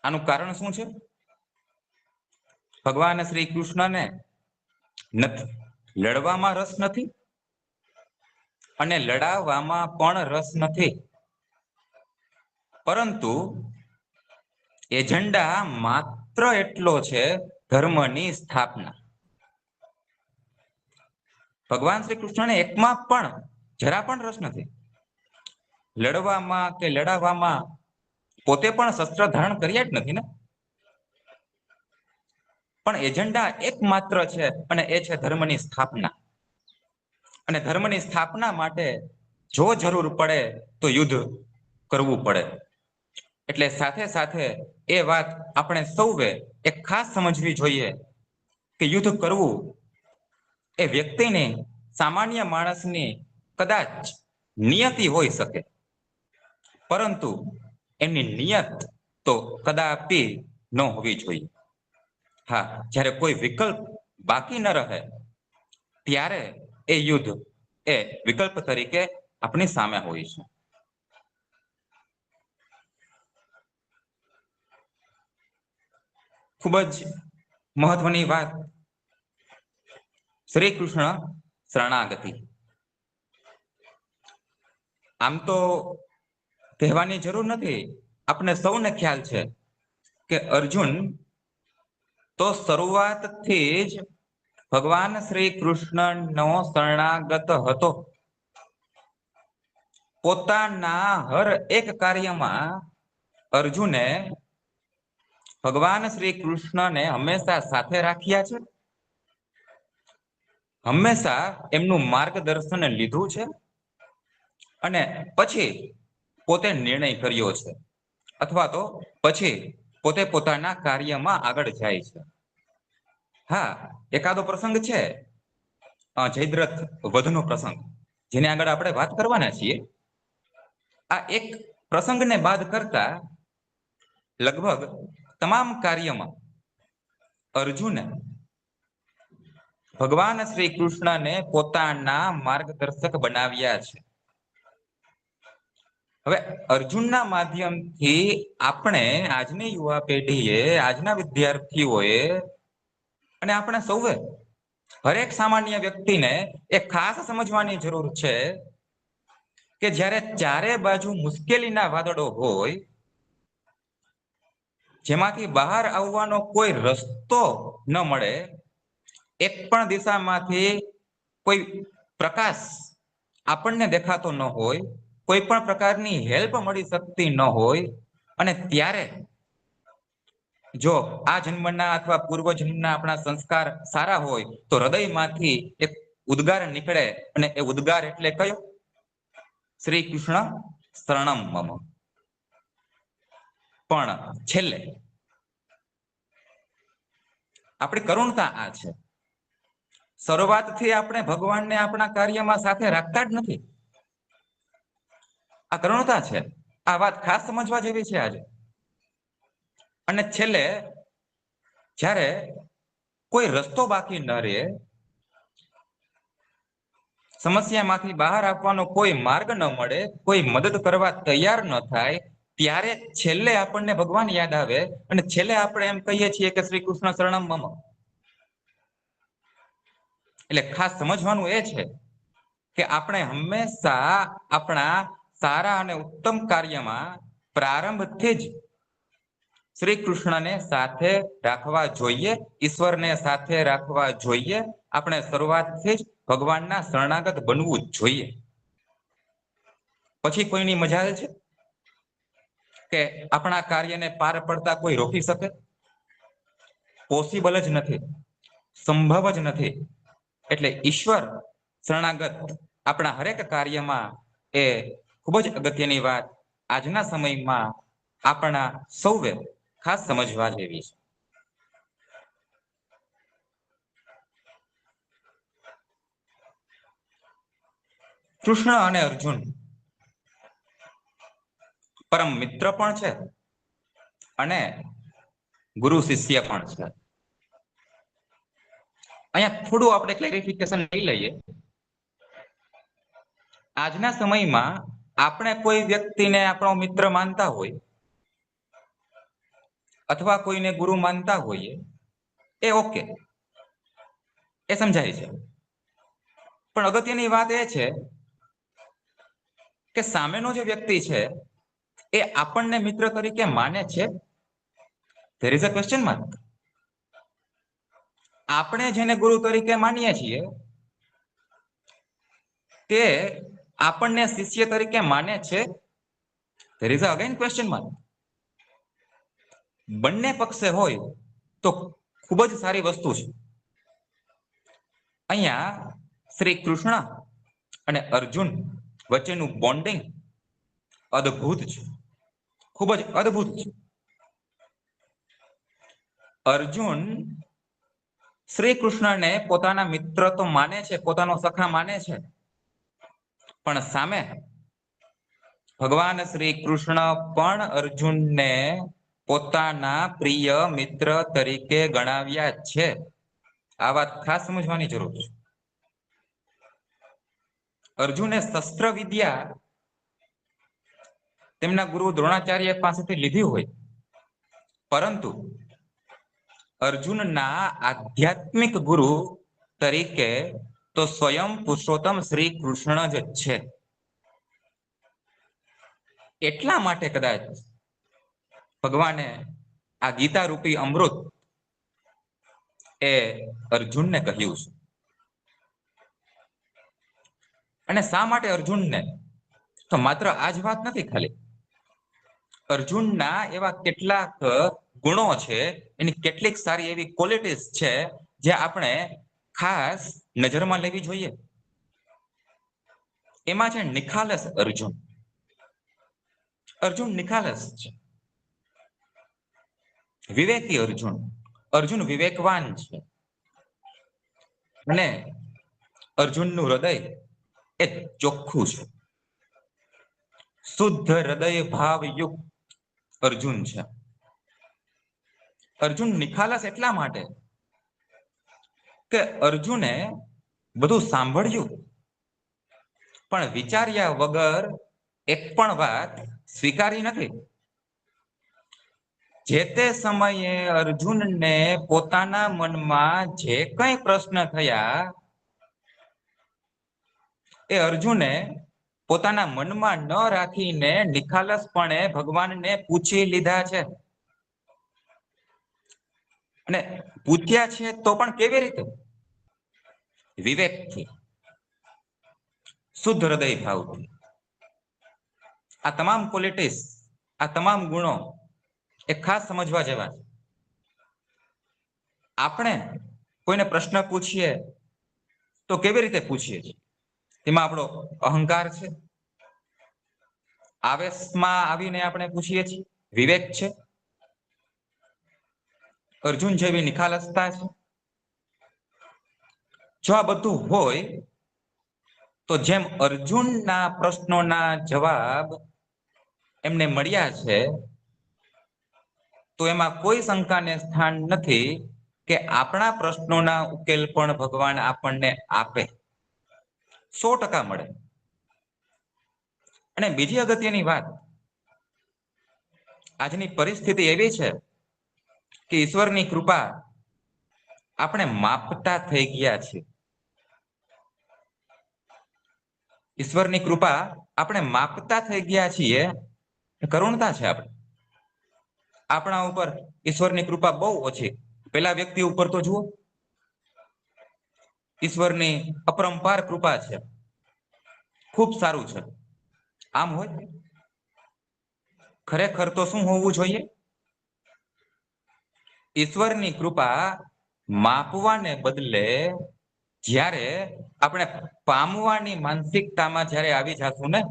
આનું કારણ શું છે? ભગવાન શ્રી કૃષ્ણને લડવામાં રસ નથી અને લડાવવામાં પણ રસ નથી, પરંતુ એજન્ડા માત્ર એટલો છે ધર્મની સ્થાપના. ભગવાન શ્રી કૃષ્ણને એકમાં પણ જરા પણ રસ નથી. લડવામાં કે લડાવવામાં પોતે પણ શસ્ત્ર ધારણ કર્યા જ નથી ને. પણ એજન્ડા એકમાત્ર છે અને એ છે ધર્મની સ્થાપના. અને ધર્મની સ્થાપના માટે જો જરૂર પડે તો યુદ્ધ કરવું પડે. એટલે સાથે સાથે એ વાત આપણે સૌએ એ ખાસ સમજવી જોઈએ કે યુદ્ધ કરવું એ વ્યક્તિની, સામાન્ય માણસની કદાચ નિયતિ હોઈ શકે, પરંતુ એમની નિયત તો કદાપી ન હોવી જોઈએ. હા, જ્યારે કોઈ વિકલ્પ બાકી ન રહે ત્યારે એ યુદ્ધ એ વિકલ્પ તરીકે આપણી સામે હોય છે. ખૂબ જ મહત્વની વાત, શ્રી કૃષ્ણ શરણાગતિ. આમ તો કહેવાની જરૂર નથી, આપણે સૌને ખ્યાલ છે કે અર્જુન તો શરૂઆતથી જ ભગવાન શ્રી કૃષ્ણનો શરણાગત હતો. પોતાના હર એક કાર્યમાં અર્જુને ભગવાન શ્રી કૃષ્ણને હંમેશા સાથે રાખ્યા છે, હંમેશા એમનું માર્ગદર્શન લીધું છે અને પછી પોતે નિર્ણય કર્યો છે, અથવા તો પછી પોતે પોતાના કાર્યમાં આગળ જાય છે. હા, એકાદો પ્રસંગ છે, જયદ્રથ વધનો પ્રસંગ, જેને આગળ આપણે વાત કરવાના છીએ. આ એક પ્રસંગને બાદ કરતા લગભગ તમામ કાર્યમાં અર્જુને ભગવાન શ્રી કૃષ્ણને પોતાના માર્ગદર્શક બનાવ્યા છે. હવે અર્જુનના માધ્યમથી આપણે, આજની યુવા પેઢીએ, આજના વિદ્યાર્થીઓએ અને આપણે સૌએ, હરેક સામાન્ય વ્યક્તિને એ ખાસ સમજવાની જરૂર છે કે જ્યારે ચારે બાજુ મુશ્કેલીના વાદળો હોય, જેમાંથી બહાર આવવાનો કોઈ રસ્તો ન મળે, એક પણ દિશામાંથી કોઈ પ્રકાશ આપણને દેખાતો ન હોય, કોઈ પણ પ્રકારની હેલ્પ મળી શકતી ન હોય, અને ત્યારે જો આ જન્મના અથવા પૂર્વજન્મના આપણા સંસ્કાર સારા હોય તો હૃદયમાંથી એક ઉદ્ગાર નીકળે, અને એ ઉદ્ગાર એટલે કયો? શ્રી કૃષ્ણ શરણમ મમ. પણ છેલ્લે આપણી કરુણતા આ છે, શરૂઆતથી આપણે ભગવાનને આપણા કાર્યમાં સાથે રાખતા જ નથી. આ કરુણતા છે, આ વાત ખાસ સમજવા જેવી છે આજે. અને છેલ્લે જ્યારે કોઈ રસ્તો બાકી ન રહે, સમસ્યામાંથી બહાર આવવાનો કોઈ માર્ગ ન મળે, કોઈ મદદ કરવા તૈયાર ન થાય, ત્યારે છેલ્લે આપણને ભગવાન યાદ આવે અને છેલ્લે આપણે એમ કહીએ છીએ કે શ્રી કૃષ્ણ શરણમ મમ. એટલે ખાસ સમજવાનું એ છે કે આપણે હંમેશા આપણા સારા અને ઉત્તમ કાર્યમાં પ્રારંભથી જ શ્રી કૃષ્ણને સાથે રાખવા જોઈએ, ઈશ્વરને સાથે રાખવા જોઈએ. આપણે શરૂઆતથી જ ભગવાનના શરણાગત બનવું જ જોઈએ. પછી કોઈની મજાલ છે કે આપણા કાર્યને પાર પડતા કોઈ રોકી શકે? પોસિબલ જ નથી, સંભવ જ નથી. એટલે ઈશ્વર શરણાગત આપણા હરેક કાર્યમાં એ ખૂબ જ અગત્યની વાત આજના સમયમાં આપણા સૌએ ખાસ સમજવા જેવી છે. કૃષ્ણ અને અર્જુન પરમ મિત્ર પણ છે અને ગુરુ શિષ્ય પણ છે. અહીંયા થોડું આપણે ક્લેરિફિકેશન લઈ લઈએ. આજના સમયમાં આપણે કોઈ વ્યક્તિને આપણો મિત્ર માનતા હોય અથવા કોઈને ગુરુ માનતા હોઈએ, એ ઓકે, એ સમજાય છે. પણ અગત્યની વાત એ છે કે સામેનો જે વ્યક્તિ છે એ આપણને મિત્ર તરીકે માને છે? There is a question mark. આપણે જેને ગુરુ તરીકે માનીએ છીએ તે આપણને શિષ્ય તરીકે માને છે? There is again question mark. બંને પક્ષે હોય તો ખૂબ જ સારી વસ્તુ છે. અહીંયા શ્રી કૃષ્ણ અને અર્જુન વચ્ચેનું બોન્ડિંગ અદ્ભુત છે, ખૂબ જ અદ્ભુત છે. અર્જુન શ્રી કૃષ્ણને પોતાના મિત્ર તો માને છે, પોતાનો સખા માને છે, પણ સામે ભગવાન શ્રી કૃષ્ણ પણ અર્જુનને પોતાના પ્રિય મિત્ર તરીકે ગણાવ્યા છે. આ વાત ખાસ સમજવાની જરૂર છે. અર્જુને શસ્ત્ર વિદ્યા તેમના ગુરુ દ્રોણાચાર્ય પાસેથી લીધી હોય, પરંતુ અર્જુનના આધ્યાત્મિક ગુરુ તરીકે તો સ્વયં પુરુષોત્તમ શ્રી કૃષ્ણ જ છે. એટલા માટે કદાચ ભગવાને આ ગીતા રૂપી અમૃત એ અર્જુનને કહ્યું છે. અને શા માટે અર્જુનને? તો માત્ર આ જ વાત નથી, ખાલી અર્જુનના એવા કેટલાક ગુણો છે, એની કેટલીક સારી એવી ક્વોલિટીઝ છે જે આપણે ખાસ નજરમાં લેવી જોઈએ. એમાં છે નિખાલસ અર્જુન. અર્જુન નિખાલસ છે. વિવેકી અર્જુન. અર્જુન વિવેકવાન છે. અને અર્જુનનું હૃદય એ ચોખ્ખું છે. શુદ્ધ હૃદય ભાવયુક્ત અર્જુન છે. અર્જુન નિખાલસ એટલા માટે કે અર્જુને બધું સાંભળ્યું, પણ વિચાર્યા વગર એક પણ વાત સ્વીકારી નથી. જે તે સમયે અર્જુનને પોતાના મનમાં જે કંઈ પ્રશ્ન થયા એ અર્જુને પોતાના મનમાં ન રાખીને નિખાલસપણે ભગવાનને પૂછી લીધા છે. અને પૂછ્યા છે તો પણ કેવી રીતે? વિવેકથી, શુદ્ધ હૃદય ભાવથી. આ તમામ ક્વોલિટીઝ, આ તમામ ગુણો એ ખાસ સમજવા જેવા છે. આપણે કોઈને પ્રશ્ન પૂછીએ તો કેવી રીતે પૂછીએ છીએ? એમાં આપણો અહંકાર છે, આવેશમાં આવીને આપણે પૂછીએ છીએ, વિવેક છે, અર્જુન જેવી નિખાલસતા છે. જો આ બધું હોય તો જેમ અર્જુનના પ્રશ્નોના જવાબ એમને મળ્યા છે, તો એમાં કોઈ શંકાને સ્થાન નથી કે આપણા પ્રશ્નોના ઉકેલ પણ ભગવાન આપણને આપે, 100% મળે. અને બીજી અગત્યની વાત, આજની પરિસ્થિતિ એવી છે કે ઈશ્વરની કૃપા આપણે માપતા થઈ ગયા છીએ. ઈશ્વરની કૃપા આપણે માપતા થઈ ગયા છીએ. કરુણતા છે આપણા ઉપર ઈશ્વરની કૃપા બહુ ઓછી. પેલા વ્યક્તિ ઉપર તો જુઓ, ઈશ્વરની અપરંપાર કૃપા છે, ખૂબ સારું છે. આમ હોય ખરેખર તો શું હોવું જોઈએ? ઈશ્વરની કૃપા માપવાને બદલે જ્યારે આપણે પામવાની માનસિકતામાં જ્યારે આવી જશું ને,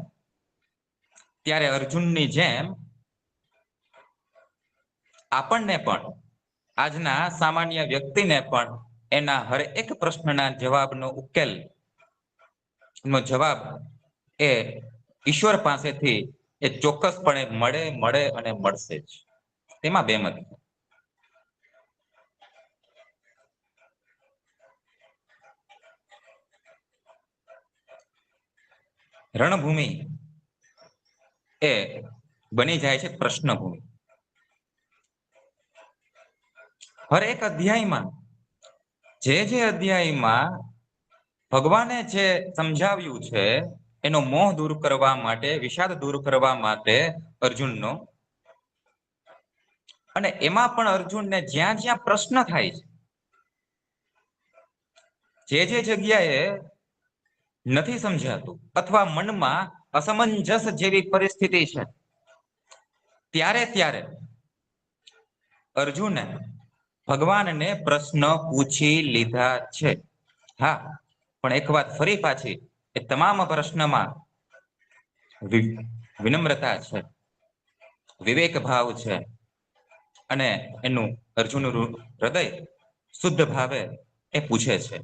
ત્યારે અર્જુનની જેમ આપણને પણ, આજના સામાન્ય વ્યક્તિને પણ એના હરેક પ્રશ્નના જવાબનો ઉકેલ નો જવાબ એ ઈશ્વર પાસેથી એ ચોક્કસપણે મળે અને મળશે જ. તેમાં બેમત. રણભૂમિ એ બની જાય છે પ્રશ્નભૂમિ. હરેક અધ્યાયમાં જે અધ્યાયમાં ભગવાને જે સમજાવ્યું છે એનો મોહ દૂર કરવા માટે, વિષાદ દૂર કરવા માટે અર્જુનનો, અને એમાં પણ અર્જુનને જ્યાં જ્યાં પ્રશ્ન થાય છે, જે જગ્યાએ નથી સમજાતું અથવા મનમાં અસમંજસ જેવી પરિસ્થિતિ છે, ત્યારે અર્જુને ભગવાનને પ્રશ્ન પૂછી લીધા છે. હા, પણ એક વાત ફરી પાછી, એ તમામ પ્રશ્નમાં વિનમ્રતા છે, વિવેક ભાવ છે, અને એનું અર્જુનનું હૃદય શુદ્ધ ભાવે એ પૂછે છે.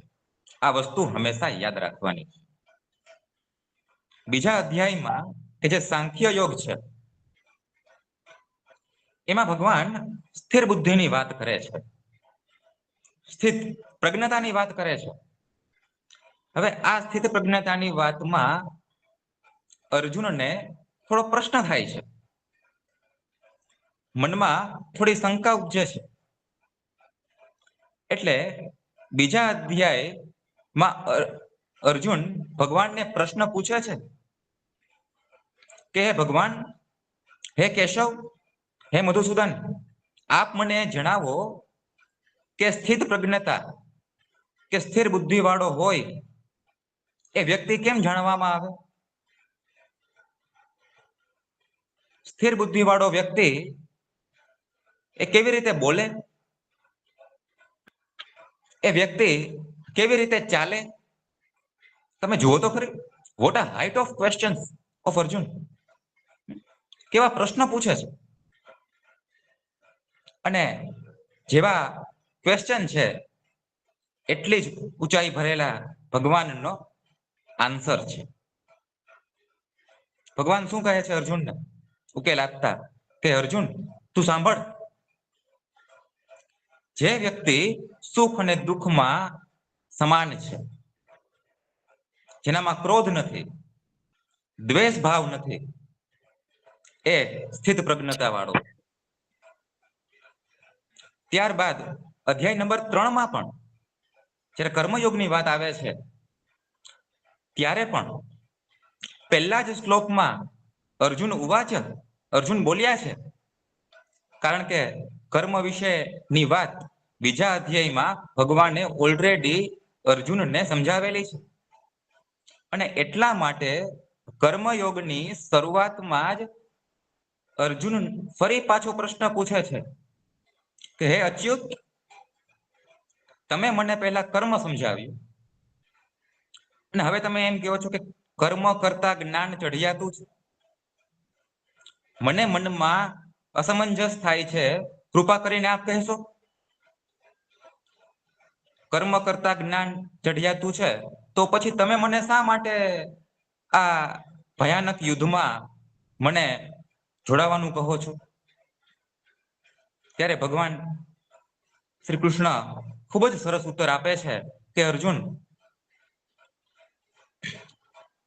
આ વસ્તુ હંમેશા યાદ રાખવાની. બીજા અધ્યાયમાં કે જે સાંખ્ય યોગ છે એમાં ભગવાન સ્થિર બુદ્ધિની વાત કરે છે, સ્થિત પ્રજ્ઞતાની વાત કરે છે. હવે આ સ્થિત પ્રજ્ઞતાની વાતમાં અર્જુનને થોડો પ્રશ્ન થાય છે, મનમાં થોડી શંકા ઉપજે છે. એટલે બીજા અધ્યાયમાં અર્જુન ભગવાનને પ્રશ્ન પૂછે છે કે હે ભગવાન, હે કેશવ, હે મધુસૂદન, આપ મને જણાવો કે સ્થિત પ્રજ્ઞતા કે સ્થિર બુદ્ધિ વાળો હોય એ વ્યક્તિ કેમ જાણવામાં આવે? સ્થિર બુદ્ધિ વાળો વ્યક્તિ એ કેવી રીતે બોલે? એ વ્યક્તિ કેવી રીતે ચાલે? તમે જુઓ તો ખરી, વોટ આ height of questions of Arjun. કેવા પ્રશ્ન પૂછે છે. અને જેવા ક્વેશ્ચન છે એટલી જ ઊંચાઈ ભરેલા ભગવાનનો આન્સર છે. ભગવાન શું કહે છે અર્જુનને ઉકેલ આપતા કે અર્જુન તું સાંભળ, જે વ્યક્તિ સુખ અને દુઃખમાં સમાન છે, જેનામાં ક્રોધ નથી, દ્વેષ ભાવ નથી, એ સ્થિત પ્રજ્ઞતા વાળો. ત્યારબાદ અધ્યાય નંબર 3 પણ જ્યારે કર્મયોગની વાત આવે છે ત્યારે પણ પહેલા જ શ્લોકમાં અર્જુન બોલ્યા છે, કારણ કે કર્મ વિશેની વાત બીજા અધ્યાયમાં ભગવાને ઓલરેડી અર્જુનને સમજાવેલી છે. અને એટલા માટે કર્મયોગની શરૂઆતમાં જ અર્જુન ફરી પાછો પ્રશ્ન પૂછે છે કે હે અચ્યુત, તમે મને પહેલા કર્મ સમજાવ્યું અને હવે તમે એમ કહો છો કે કર્મ કરતા જ્ઞાન ચઢિયાતું છે. મને મનમાં અસમંજસ થાય છે, કૃપા કરીને આપ કહેશો? કર્મ કરતા જ્ઞાન ચઢિયાતું છે તો પછી તમે મને શા માટે આ ભયાનક યુદ્ધમાં મને જોડાવાનું કહો છો? ત્યારે ભગવાન શ્રી કૃષ્ણ ખૂબ જ સરસ ઉત્તર આપે છે કે અર્જુન,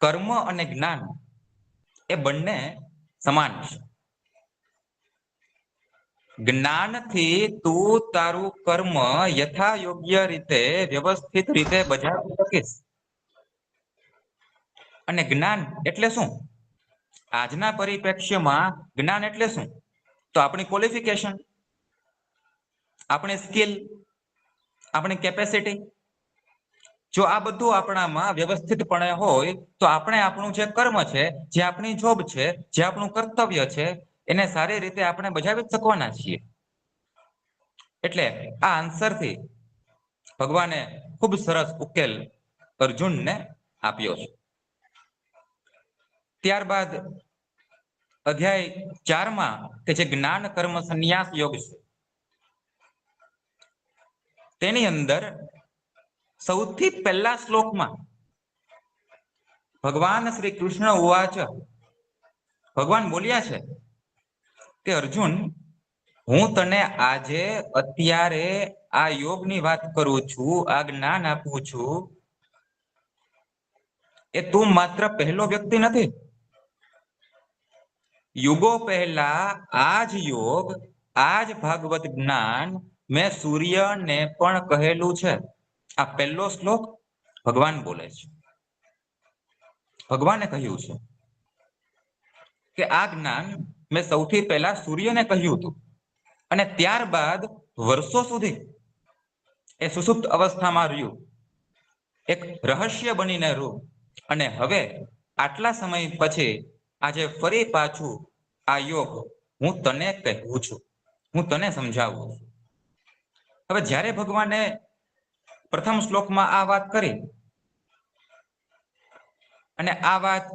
કર્મ અને જ્ઞાન એ બંને સમાન છે. જ્ઞાનથી તું તારું કર્મ યથા યોગ્ય રીતે વ્યવસ્થિત રીતે બજાવી શકીશ. અને જ્ઞાન એટલે શું? આજના પરિપ્રેક્ષ્યમાં જ્ઞાન એટલે શું? તો આપણી ક્વોલિફિકેશન, આપણી સ્કિલ, આપણી કેપેસિટી. જો આ બધું આપણામાં વ્યવસ્થિતપણે હોય તો આપણે આપણું જે કર્મ છે, જે આપણી જોબ છે, જે આપણું કર્તવ્ય છે, એને સારી રીતે આપણે બજાવી શકવાના છીએ. એટલે આ આન્સરથી ભગવાને ખૂબ સરસ ઉકેલ અર્જુનને આપ્યો છે. ત્યારબાદ અધ્યાય 4માં કે જે જ્ઞાન કર્મ સંન્યાસ યોગ છે, તેની અંદર સૌથી પહેલા શ્લોકમાં ભગવાન શ્રી કૃષ્ણ ઉવાચ, ભગવાન બોલ્યા છે કે અર્જુન, હું તને આજે અત્યારે આ યોગની વાત કરું છું, આ જ્ઞાન આપું છું, એ તું માત્ર પહેલો વ્યક્તિ નથી. યુગો પહેલા આ જ યોગ, આ જ ભાગવત જ્ઞાન મેં સૂર્યને પણ કહેલું છે. આ પહેલો શ્લોક ભગવાન બોલે છે. ભગવાને કહ્યું છે કે આ જ્ઞાન મેં સૌથી પહેલા સૂર્યને કહ્યું હતું અને ત્યારબાદ વર્ષો સુધી એ સુષુપ્ત અવસ્થામાં રહ્યું, એક રહસ્ય બનીને રહ્યું, અને હવે આટલા સમય પછી આજે ફરી પાછું આ યોગ હું તને કહેવું છું, હું તને સમજાવું છું. હવે જ્યારે ભગવાને પ્રથમ શ્લોકમાં આ વાત કરી અને આ વાત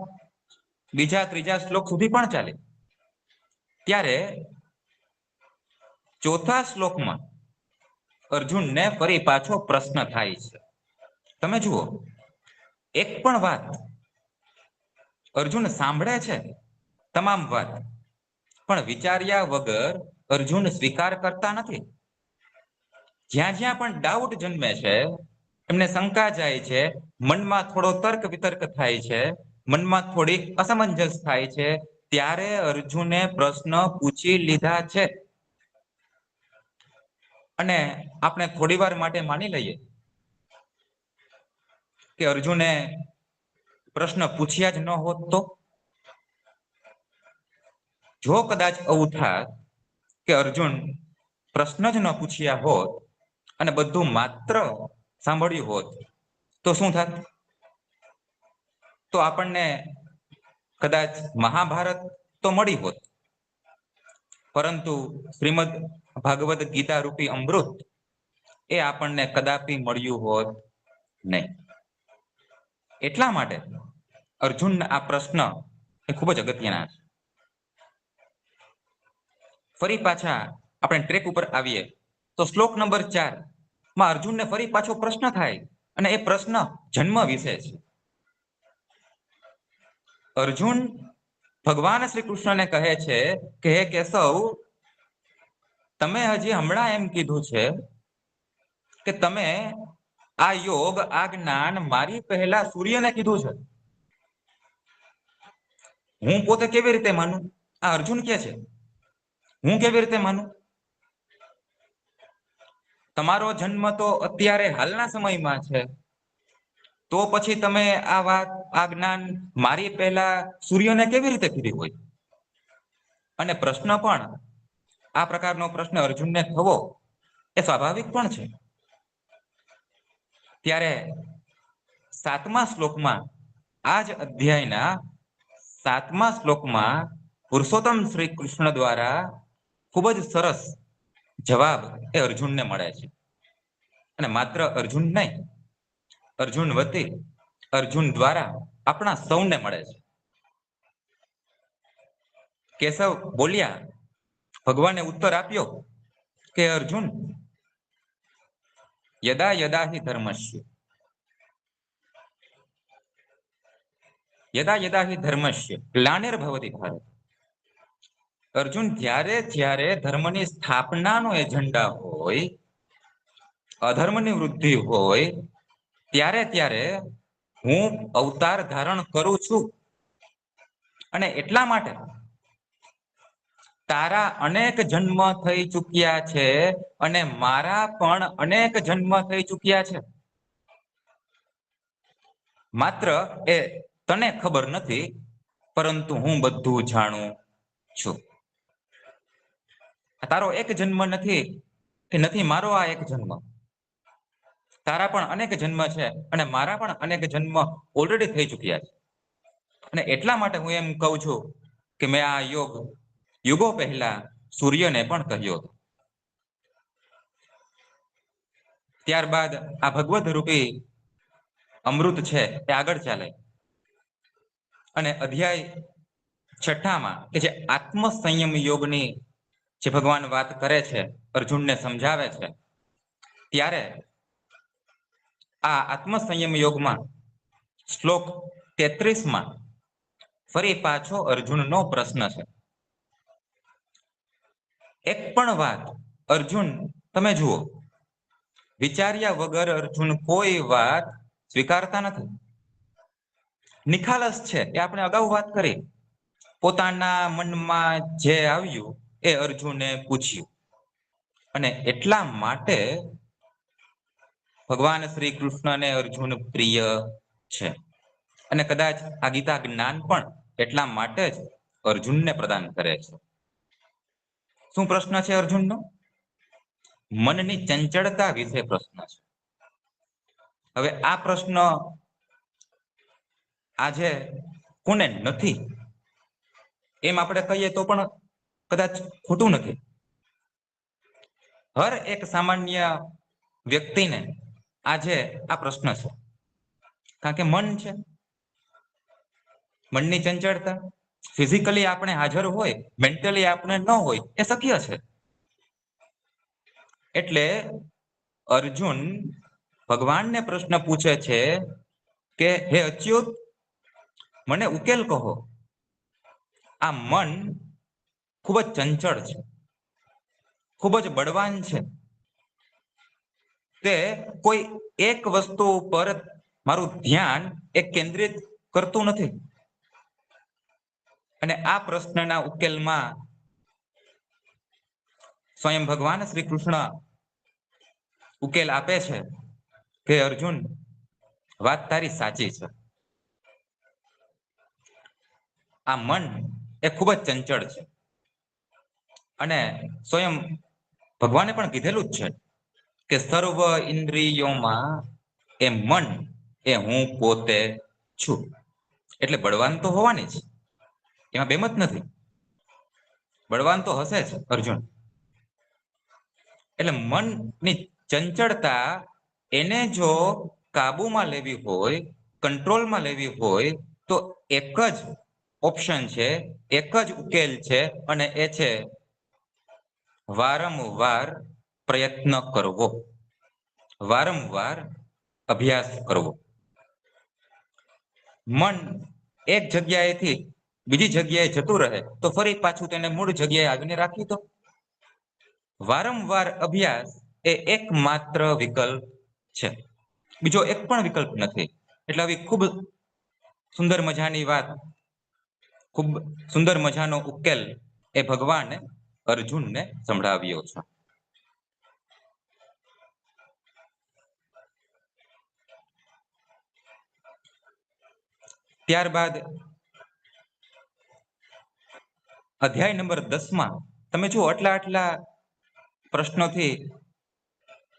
બીજા ત્રીજા શ્લોક સુધી પણ ચાલે, ત્યારે ચોથા શ્લોકમાં અર્જુનને ફરી પાછો પ્રશ્ન થાય છે. તમે જુઓ, એક પણ વાત અર્જુન સાંભળે છે, તમામ વાત, પણ વિચાર્યા વગર અર્જુન સ્વીકાર કરતા નથી. જ્યાં જ્યાં પણ ડાઉટ જન્મે છે, એમને શંકા જાય છે, મનમાં થોડો તર્ક વિતર્ક થાય છે, મનમાં થોડીક અસમંજસ થાય છે, ત્યારે અર્જુને પ્રશ્ન પૂછી લીધા છે. અને આપણે થોડી વાર માટે માની લઈએ કે અર્જુને પ્રશ્ન પૂછ્યા જ ન હોત તો? જો કદાચ આવું થાત કે અર્જુન પ્રશ્ન જ ન પૂછ્યા હોત અને બધું માત્ર સાંભળ્યું હોત તો શું થાત? તો આપણને કદાચ મહાભારત તો મળી હોત, પરંતુ શ્રીમદ ભાગવત ગીતા રૂપી અમૃત એ આપણને કદાપી મળ્યું હોત નહીં. એટલા માટે અર્જુનના આ પ્રશ્ન એ ખૂબ જ અગત્યના છે. ફરી પાછા આપણે ટ્રેક ઉપર આવીએ તો શ્લોક નંબર 4 માં અર્જુનને ફરી પાછો પ્રશ્ન થાય અને એ પ્રશ્ન જન્મ વિશે છે. અર્જુન ભગવાન શ્રી કૃષ્ણને કહે છે કે હે કેશવ, તમે હજી હમણાં એમ કીધું છે કે તમે આ યોગ આ જ્ઞાન મારી પહેલા સૂર્યને કીધું છે. હું પોતે કેવી રીતે માનું? આ અર્જુન કે છે, હું કેવી રીતે માનું? તમારો જન્મ તો અત્યારે હાલના સમયમાં છે, તો પછી તમે આ વાત આ જ્ઞાન મારી પહેલા સૂર્યને કેવી રીતે કીધી હોય? અને પ્રશ્ન પણ આ પ્રકારનો પ્રશ્ન અર્જુનને થવો એ સ્વાભાવિક પણ છે. ત્યારે 7મા શ્લોકમાં, આ જ અધ્યાયના 7મા શ્લોકમાં પુરુષોત્તમ શ્રી કૃષ્ણ દ્વારા ખૂબ જ સરસ જવાબ એ અર્જુનને મળે છે. અને માત્ર અર્જુન નહીં, અર્જુન વતી અર્જુન દ્વારા આપણા સૌને મળે છે. કેશવ બોલ્યા, ભગવાને ઉત્તર આપ્યો કે અર્જુન, યદા યદા હિ ધર્મસ્ય યદા યદા હિ ધર્મસ્ય ગ્લાનિર્ભવતિ ભારત. અર્જુન, જ્યારે જ્યારે ધર્મની સ્થાપનાનો એજન્ડા હોય, અધર્મની વૃદ્ધિ હોય, ત્યારે ત્યારે હું અવતાર ધારણ કરું છું. અને એટલા માટે તારા અનેક જન્મ થઈ ચૂક્યા છે અને મારા પણ અનેક જન્મ થઈ ચૂક્યા છે. માત્ર એ તને ખબર નથી, પરંતુ હું બધું જાણું છું. તારો એક જન્મ નથી કે નથી મારો આ એક જન્મ. તારા પણ અનેક જન્મ છે અને મારા પણ અનેક જન્મ ઓલરેડી થઈ ચૂક્યા છે. અને એટલા માટે હું એમ કહું છું કે મેં આ યોગ યુગો પહેલા સૂર્યને પણ કહ્યો હતો. ત્યારબાદ આ ભગવદ રૂપી અમૃત છે એ આગળ ચાલે અને અધ્યાય 6માં કે જે આત્મ સંયમ યોગની જે ભગવાન વાત કરે છે, અર્જુનને સમજાવે છે, ત્યારે આ આત્મ સંયમ યોગમાં શ્લોક 33માં ફરી પાછો અર્જુનનો પ્રશ્ન છે. એક પણ વાત અર્જુન, તમે જુઓ, વિચાર્યા વગર અર્જુન કોઈ વાત સ્વીકારતા નથી. નિખાલસ છે, એ આપણે અગાઉ વાત કરી. પોતાના મનમાં જે આવ્યું એ અર્જુને પૂછ્યું. અને એટલા માટે ભગવાન શ્રી કૃષ્ણને અર્જુન પ્રિય છે. અને કદાચ આ ગીતા જ્ઞાન પણ એટલા માટે જ અર્જુનને પ્રદાન કરે છે. શું પ્રશ્ન છે અર્જુનનો? મનની ચંચળતા વિશે પ્રશ્ન છે. હવે આ પ્રશ્ન આજે કોને નથી, એમ આપણે કહીએ તો પણ કદાચ ખોટું નથી. હર એક સામાન્ય વ્યક્તિને આજે આ પ્રશ્ન છે. કારણ કે મન છે, મનની ચંચળતા, ફિઝિકલી આપણે હાજર હોય, મેન્ટલી આપણે ન હોય, એ શક્ય છે. એટલે અર્જુન ભગવાનને પ્રશ્ન પૂછે છે કે હે અચ્યુત, મને ઉકેલ કહો. આ મન ખૂબ જ ચંચળ છે, ખૂબ જ બળવાન છે. તે કોઈ એક વસ્તુ ઉપર મારું ધ્યાન કેન્દ્રિત કરતું નથી. અને આ પ્રશ્નના ઉકેલમાં સ્વયં ભગવાન શ્રી કૃષ્ણ ઉકેલ આપે છે કે અર્જુન, વાત તારી સાચી છે. આ મન ખૂબ જ ચંચળ છે. અને સ્વયં ભગવાને પણ કીધેલું જ છે કે સર્વ ઇન્દ્રિયોમાં મન હું પોતે છું. એટલે બળવાન તો હોવાની જ, એમાં બેમત નથી. બળવાન તો હશે જ અર્જુન. એટલે મનની ચંચળતા એને જો કાબુમાં લેવી હોય, કંટ્રોલમાં લેવી હોય, તો એક જ ઓપ્શન છે, એક જ ઉકેલ છે, અને એ છે વારંવાર પ્રયત્ન કરવો, વારંવાર અભ્યાસ કરવો. મન એક જગ્યાએથી બીજી જગ્યાએ જતું રહે તો ફરી પાછું તેને મૂળ જગ્યાએ આવીને રાખી દો. વારંવાર અભ્યાસ એ એકમાત્ર વિકલ્પ છે, બીજો એક પણ વિકલ્પ નથી. એટલે આવી ખૂબ સુંદર મજાની વાત, ખૂબ સુંદર મજાનો ઉકેલ એ ભગવાને અર્જુનને સંભળાવ્યો છે. ત્યારબાદ અધ્યાય નંબર 10માં તમે જુઓ, આટલા પ્રશ્નોથી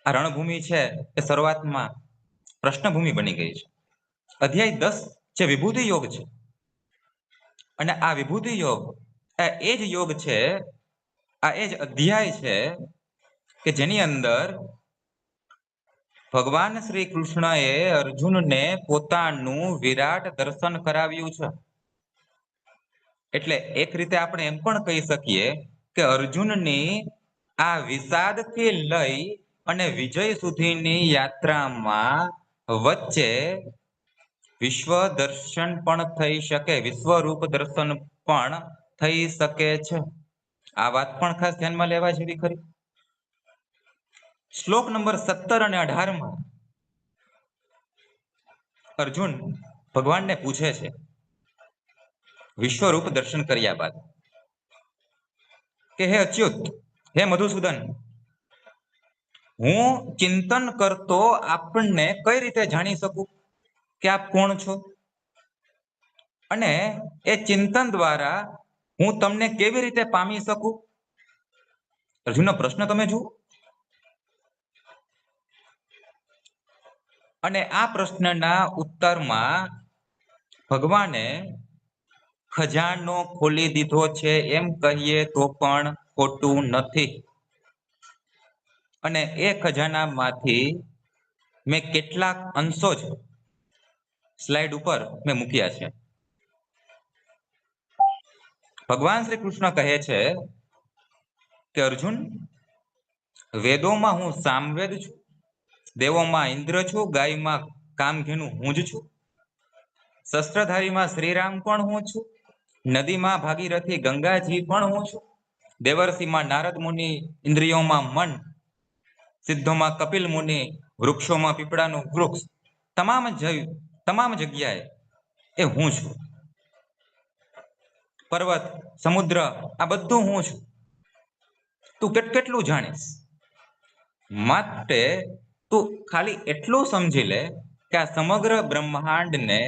આ રણભૂમિ છે એ શરૂઆતમાં પ્રશ્નભૂમિ બની ગઈ છે. અધ્યાય 10 જે વિભૂતિ યોગ છે, અને આ વિભૂતિ યોગ એ જ યોગ છે, આ એ જ અધ્યાય છે કે જેની અંદર ભગવાન શ્રી કૃષ્ણએ અર્જુનને પોતાનું વિરાટ દર્શન કરાવ્યું છે. એટલે એક રીતે આપણે એમ પણ કહી શકીએ કે અર્જુનની આ વિષાદથી લઈ અને વિજય સુધીની યાત્રામાં વચ્ચે વિશ્વ દર્શન પણ થઈ શકે, વિશ્વરૂપ દર્શન પણ થઈ શકે છે. આ વાત પણ ખાસ ધ્યાનમાં લેવા જેવી ખરી. શ્લોક નંબર 17 અને 18માં અર્જુન ભગવાનને પૂછે છે, વિશ્વરૂપ દર્શન કર્યા બાદ, કે હે અચ્યુત, હે મધુસૂદન, હું ચિંતન કરતો આપણને કઈ રીતે જાણી શકું કે આપ કોણ છો? અને એ ચિંતન દ્વારા હું તમને કેવી રીતે પામી શકું? અર્જુનનો પ્રશ્ન તમે જુઓ. અને આ પ્રશ્નના ઉત્તરમાં ભગવાને ખજાનો ખોલી દીધો છે એમ કહીએ તો પણ ખોટું નથી. અને એ ખજાનામાંથી મેં કેટલાક અંશો જ સ્લાઇડ ઉપર મેં મૂક્યા છે. ભગવાન શ્રી કૃષ્ણ કહે છે કે અર્જુન, વેદોમાં હું સામવેદ છું, દેવોમાં ઇન્દ્ર છું, ગાયમાં કામધેનુ હું જ છું, શસ્ત્રધારીમાં શ્રીરામ પણ હું છું, નદીમાં ભાગીરથી ગંગાજી પણ હું છું, દેવર્ષિમાં નારદ મુનિ, ઇન્દ્રિયોમાં મન, સિદ્ધોમાં કપિલ મુનિ, વૃક્ષોમાં પીપળાનું વૃક્ષ, તમામ જગ્યાએ એ હું છું. પર્વત, સમુદ્ર, આ બધું હું છું. તું કેટલું જાણીશ? માટે તું ખાલી એટલું સમજી લે કે આ સમગ્ર બ્રહ્માંડને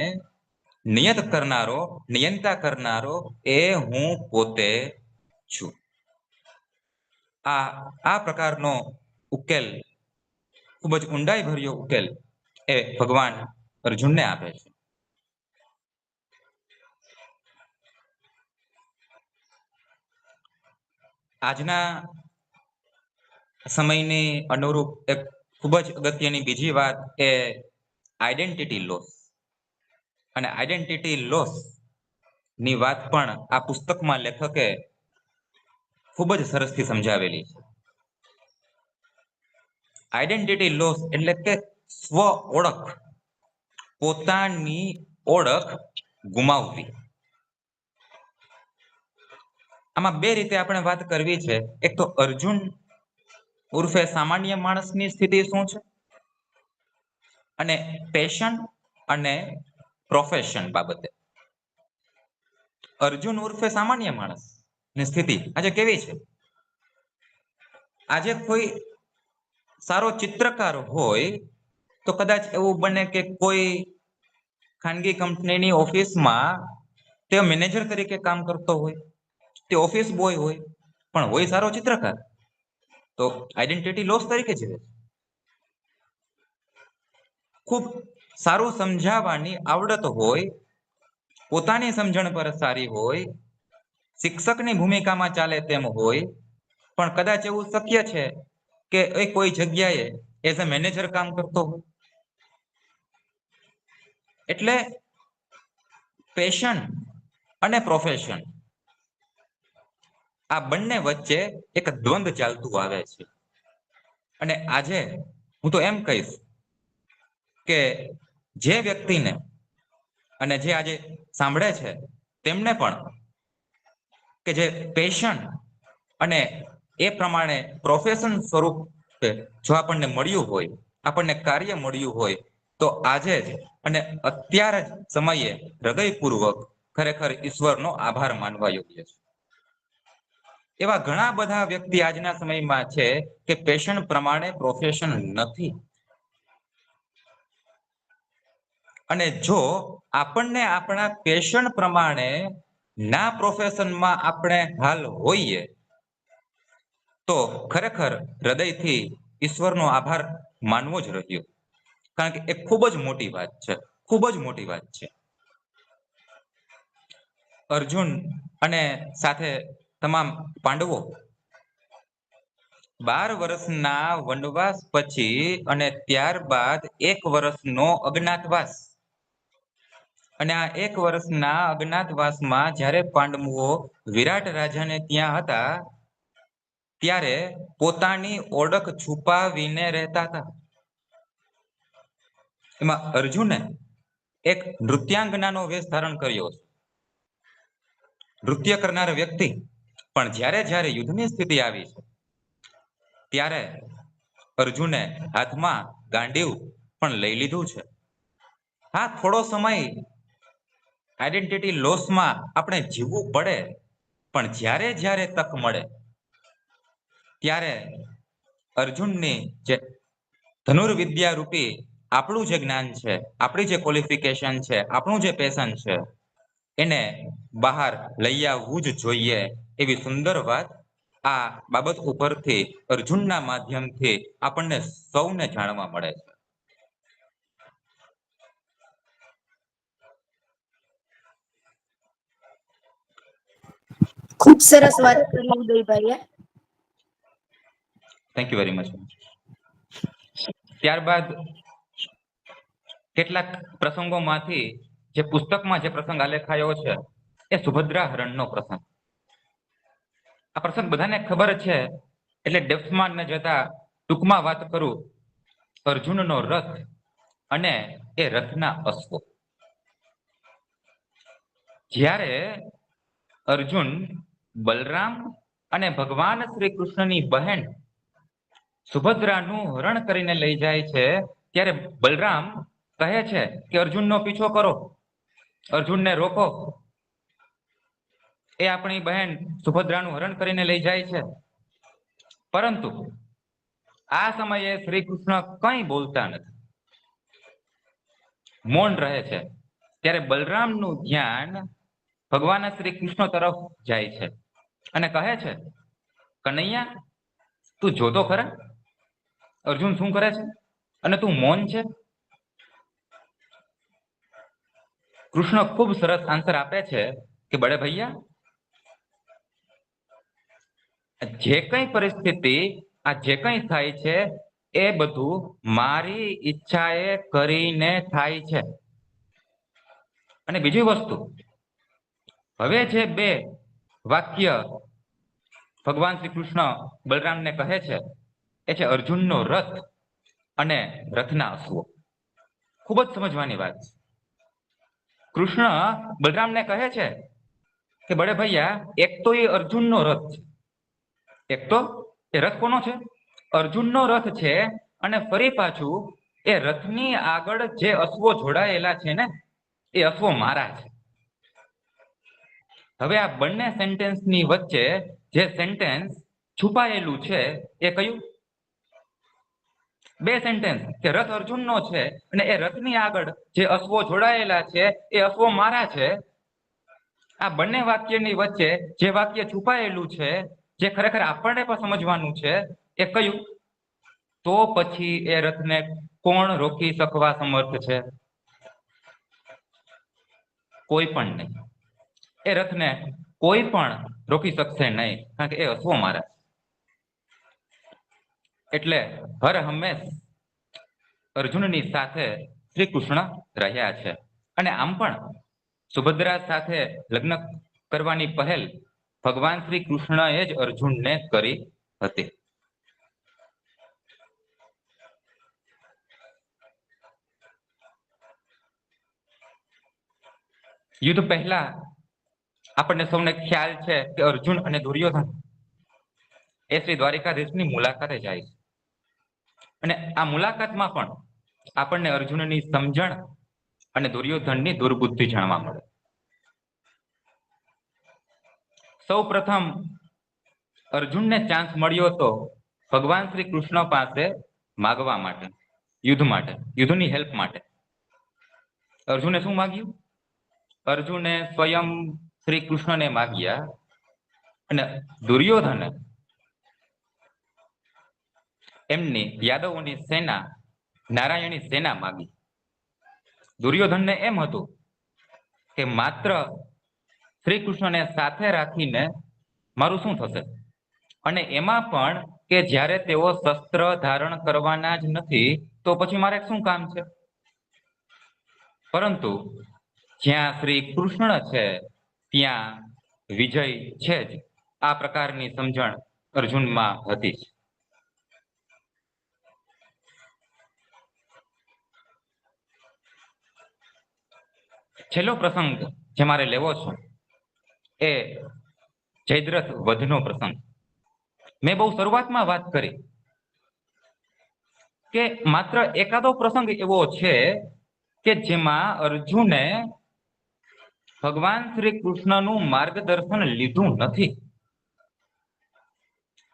નિયંતા કરનારો એ હું પોતે છું. આ પ્રકારનો ઉકેલ, ખૂબ જ ઊંડાઈ ભર્યો ઉકેલ એ ભગવાન અર્જુનને આપે છે. આજના સમયની અનુરૂપ એક ખૂબ જ અગત્યની બીજી વાત એ આઈડેન્ટિટી લોસ. અને આઈડેન્ટિટી લોસ ની વાત પણ આ પુસ્તકમાં લેખકે ખૂબ જ સરસથી સમજાવેલી છે. આઈડેન્ટિટી લોસ એટલે કે સ્વ ઓળખ, પોતાની ઓળખ ગુમાવવી. આમાં બે રીતે આપણે વાત કરવી છે. એક તો અર્જુન ઉર્ફે સામાન્ય માણસની સ્થિતિ શું છે, અને પેશન અને પ્રોફેશન બાબતે. અર્જુન ઉર્ફે સામાન્ય માણસ ની સ્થિતિ આજે કેવી છે? આજે કોઈ સારો ચિત્રકાર હોય તો કદાચ એવું બને કે કોઈ ખાનગી કંપનીની ઓફિસમાં તે મેનેજર તરીકે કામ કરતો હોય, તે ઓફિસ બોય હોય, પણ હોય સારો ચિત્રકાર, તો આઈડેન્ટિટી લોસ તરીકે જીવે છે. ખૂબ સારું સમજાવવાની આવડત હોય, પોતાની સમજણ પર સારી હોય, શિક્ષકની ભૂમિકામાં ચાલે તેમ હોય, પણ કદાચ એવું શક્ય છે કે એ કોઈ જગ્યાએ એઝ અ મેનેજર કામ કરતો હોય. એટલે પેશન અને પ્રોફેશન આ બંને વચ્ચે એક દ્વંદ્વ ચાલતું આવે છે. અને આજે હું તો એમ કહીશ કે જે વ્યક્તિને અને જે આજે સાંભળે છે તેમને પણ કે જે પેશન અને એ પ્રમાણે પ્રોફેશન સ્વરૂપે જો આપણને મળ્યું હોય, આપણને કાર્ય મળ્યું હોય, તો આજે જ અને અત્યારે જ સમયે હૃદયપૂર્વક ખરેખર ઈશ્વરનો આભાર માનવા યોગ્ય છે. એવા ઘણા બધા વ્યક્તિ આજના સમયમાં છે કે પેશન પ્રમાણે પ્રોફેશન નથી. અને જો આપણને આપણા પેશન પ્રમાણે ના પ્રોફેશનમાં આપણે હાલ હોઈએ, તો ખરેખર હૃદયથી ઈશ્વરનો આભાર માનવો જ રહ્યો. કારણ કે એ ખૂબ જ મોટી વાત છે, ખૂબ જ મોટી વાત છે. અર્જુન અને સાથે તમામ પાંડવો 12 વર્ષના વનવાસ પછી અને ત્યારબાદ 1 વર્ષનો અજ્ઞાતવાસ, અને આ 1 વર્ષના અજ્ઞાતવાસમાં જ્યારે પાંડવો વિરાટ રાજાને ત્યાં હતા, ત્યારે પોતાની ઓળખ છુપાવીને રહેતા હતા. એમાં અર્જુને એક નૃત્યાંગનાનો વેશ ધારણ કર્યો છે. નૃત્ય કરનાર વ્યક્તિ, પણ જ્યારે જ્યારે યુદ્ધની સ્થિતિ આવી છે, ત્યારે અર્જુને હાથમાં ગાંડીવ પણ લઈ લીધું છે. હા, થોડો સમય આઈડેન્ટિટી લોસમાં આપણે જીવવું પડે, પણ જ્યારે જ્યારે તક મળે ત્યારે અર્જુનની જે ધનુર્વિદ્યા રૂપી આપણું જે જ્ઞાન છે, આપણી જે ક્વોલિફિકેશન છે, આપણું જે પેશન છે, એને બહાર લઈ આવવું જ જોઈએ. એવી સુંદર વાત આ બાબત ઉપરથી અર્જુનના માધ્યમથી આપણને સૌને જાણવા મળે છે. ખૂબ સરસ વાત કરી ઉદયભાઈએ. Thank you very much. ત્યારબાદ કેટલાક પ્રસંગોમાંથી જે પુસ્તકમાં જે પ્રસંગ આલેખાયો છે એ સુભદ્રા હરણનો પ્રસંગ. આ પ્રસંગ બધાને ખબર છે, એટલે ડેપ્થમાં ન જતા ટૂંકમાં વાત કરું. અર્જુનનો રથ અને એ રથના અશ્વો. જ્યારે અર્જુન બલરામ અને ભગવાન શ્રી કૃષ્ણની બહેન સુભદ્રાનું હરણ કરીને લઈ જાય છે, ત્યારે બલરામ કહે છે કે અર્જુનનો પીછો કરો, અર્જુનને રોકો, એ આપણી બહેન સુભદ્રાનું હરણ કરીને લઈ જાય છે. પરંતુ આ સમયે શ્રી કૃષ્ણ કંઈ બોલતા નથી, મૌન રહે છે. ત્યારે બલરામનું ધ્યાન ભગવાન શ્રી કૃષ્ણ તરફ જાય છે અને કહે છે, કનૈયા, તું જોતો ખરા અર્જુન શું કરે છે અને તું મૌન છે? કૃષ્ણ ખૂબ સરસ આન્સર આપે છે કે બળે ભૈયા, જે કંઈ પરિસ્થિતિ, આ જે કંઈ થાય છે એ બધું મારી ઈચ્છાએ કરીને થાય છે. અને બીજી વસ્તુ, હવે જે બે વાક્ય ભગવાન શ્રી કૃષ્ણ બલરામને કહે છે એ છે અર્જુનનો રથ અને રથના અશ્વો. ખૂબ જ સમજવાની વાત છે. કૃષ્ણ બલરામને કહે છે કે બળે ભૈયા, એક તો એ અર્જુનનો રથ છે, એક તો એ રથ કોનો છે? અર્જુનનો રથ છે. અને ફરી પાછું એ રથની આગળ જે અશ્વો જોડાયેલા છે ને, એ અશ્વો મારા છે. હવે આ બંને સેન્ટેન્સની વચ્ચે જે સેન્ટેન્સ છુપાયેલું છે એ કયું? બે સેન્ટેન્સ કે રથ અર્જુનનો છે અને એ રથની આગળ જે અશ્વો જોડાયેલા છે એ અશ્વો મારા છે. આ બંને વાક્યની વચ્ચે જે વાક્ય છુપાયેલું છે, જે ખરેખર આપણને પણ સમજવાનું છે, એ કયું? તો પછી એ રથને કોણ રોકી શકવા સમર્થ છે? કોઈ પણ નહીં. એ રથને કોઈ પણ રોકી શકશે નહીં, કારણ કે એ અશ્વો મારા. એટલે હર હંમેશ અર્જુનની સાથે શ્રી કૃષ્ણ રહ્યા છે. અને આમ પણ સુભદ્રા સાથે લગ્ન કરવાની પહેલ ભગવાન શ્રી કૃષ્ણએ જ અર્જુનને કરી હતી. યુદ્ધ પહેલા આપણને સૌને ખ્યાલ છે કે અર્જુન અને દુર્યોધન એ શ્રી દ્વારિકાધીશની મુલાકાતે જાય છે. અને આ મુલાકાતમાં પણ આપણને અર્જુનની સમજણ અને દુર્યોધનની દુર્બુદ્ધિ જાણવા મળે. સૌ પ્રથમ અર્જુનને ચાન્સ મળ્યો હતો ભગવાન શ્રી કૃષ્ણ પાસે માગવા માટે, યુદ્ધ માટે, યુદ્ધની હેલ્પ માટે. અર્જુને શું માગ્યું? અર્જુને સ્વયં શ્રી કૃષ્ણને માગ્યા અને દુર્યોધને એમની યાદવોની સેના, નારાયણી સેના માગી. દુર્યોધનને એમ હતું કે માત્ર શ્રી કૃષ્ણને સાથે રાખીને મારું શું થશે, અને એમાં પણ કે જ્યારે તેઓ શસ્ત્ર ધારણ કરવાના જ નથી તો પછી મારે શું કામ છે? પરંતુ જ્યાં શ્રી કૃષ્ણ છે ત્યાં વિજય છે જ. આ પ્રકારની સમજણ અર્જુનમાં હતી જ. છેલ્લો પ્રસંગ જે મારે લેવો છે એ જયદ્રથ વધનો પ્રસંગ. મેં બહુ શરૂઆતમાં વાત કરી કે માત્ર એકાદો પ્રસંગ એવો છે કે જેમાં અર્જુને ભગવાન શ્રી કૃષ્ણનું માર્ગદર્શન લીધું નથી.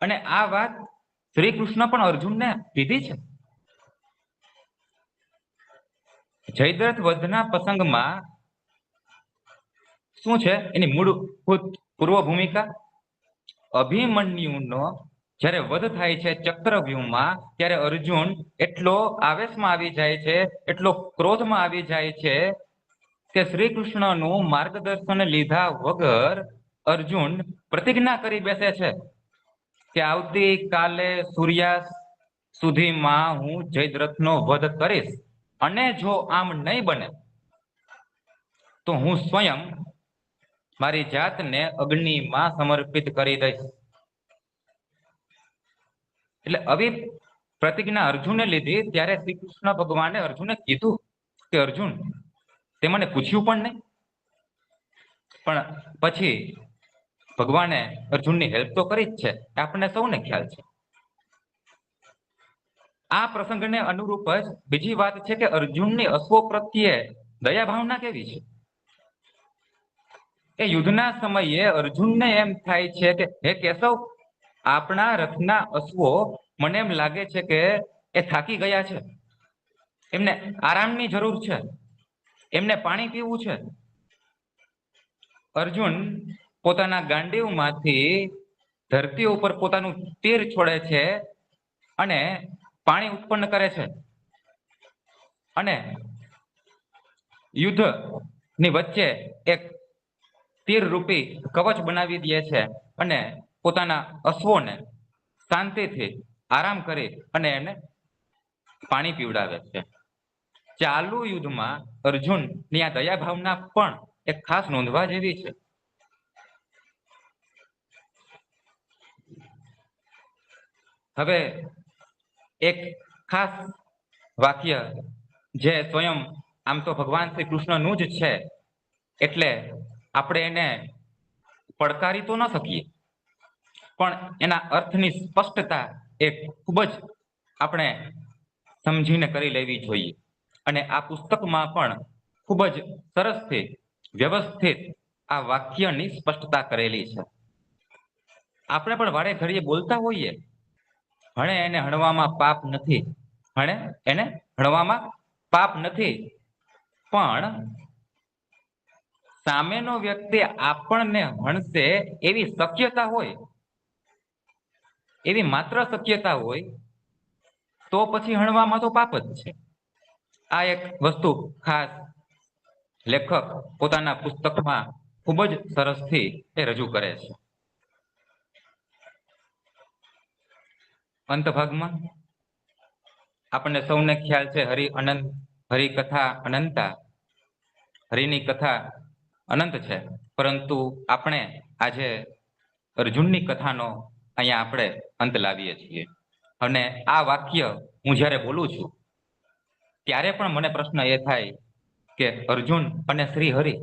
અને આ વાત શ્રી કૃષ્ણ પણ અર્જુનને કીધી છે. જયદ્રથ વધના પ્રસંગમાં શું છે એની મૂળભૂત પૂર્વ ભૂમિકા? અભિમન્યુનો જ્યારે વધ થાય છે ચક્રવ્યૂહમાં, ત્યારે અર્જુન એટલો આવેશમાં આવી જાય છે, એટલો ક્રોધમાં આવી જાય છે કે શ્રી કૃષ્ણનું માર્ગદર્શન લીધા વગર અર્જુન પ્રતિજ્ઞા કરી બેસે છે કે આવતીકાલે સૂર્યાસ્ત સુધીમાં હું જયદ્રથનો વધ કરીશ, અને જો આમ નહીં બને તો હું સ્વયં મારી જાતને અગ્નિમાં સમર્પિત કરી દઈશ. એટલે આવી પ્રતિજ્ઞા અર્જુને લીધી. ત્યારે શ્રી કૃષ્ણ ભગવાને અર્જુને કીધું કે અર્જુન, તે મને પૂછ્યું પણ નહીં. પણ પછી ભગવાને અર્જુનની હેલ્પ તો કરી જ છે, આપણને સૌને ખ્યાલ છે. આ પ્રસંગને અનુરૂપ જ બીજી વાત છે કે અર્જુનની અશ્વો પ્રત્યે દયા ભાવના કેવી છે? એ યુદ્ધના સમયે અર્જુનને એમ થાય છે કે હે કેશવ, આપણા રથના અશ્વો મને એમ લાગે છે કે એ થાકી ગયા છે, એમને આરામની જરૂર છે, એમને પાણી પીવું છે. અર્જુન પોતાના ગાંડીવમાંથી ધરતી ઉપર પોતાનું તીર છોડે છે અને પાણી ઉત્પન્ન કરે છે, અને યુદ્ધની વચ્ચે એક તીર રૂપી કવચ બનાવી દે છે અને પોતાના અશ્વોને શાંતિથી આરામ કરી અને એને પાણી પીવડાવે છે. ચાલુ યુદ્ધમાં અર્જુનની આ દયા ભાવના પણ એક ખાસ નોંધવા જેવી છે. હવે એક ખાસ વાક્ય જે સ્વયં આમ તો ભગવાન શ્રી કૃષ્ણનું જ છે, એટલે આપણે એને પડકારી તો ન શકીએ, પણ એના અર્થની સ્પષ્ટતા એ ખૂબ જ આપણે સમજીને કરી લેવી જોઈએ. અને આ પુસ્તકમાં પણ ખૂબ જ સરસથી વ્યવસ્થિત આ વાક્યની સ્પષ્ટતા કરેલી છે. આપણે પણ વારે ઘડીએ બોલતા હોઈએ, હણે એને હણવામાં પાપ નથી, હણે એને હણવામાં પાપ નથી, પણ સામેનો વ્યક્તિ આપણને હણશે એવી શક્યતા હોય, એવી માત્ર શક્યતા હોય, તો પછી હણવામાં તો પાપ જ છે. આ એક વસ્તુ ખાસ લેખક પોતાના પુસ્તકમાં ખૂબ જ સરસથી એ રજૂ કરે છે. અંત ભાગમાં આપણને સૌને ખ્યાલ છે, હરિ અનંત, હરિ કથા અનંતા, હરિની કથા અનંત છે, પરંતુ આપણે આજે અર્જુનની કથાનો અહીંયા આપણે અંત લાવીએ છીએ. અને આ વાક્ય હું જ્યારે બોલું છું ત્યારે પણ મને પ્રશ્ન એ થાય કે અર્જુન અને શ્રી હરિ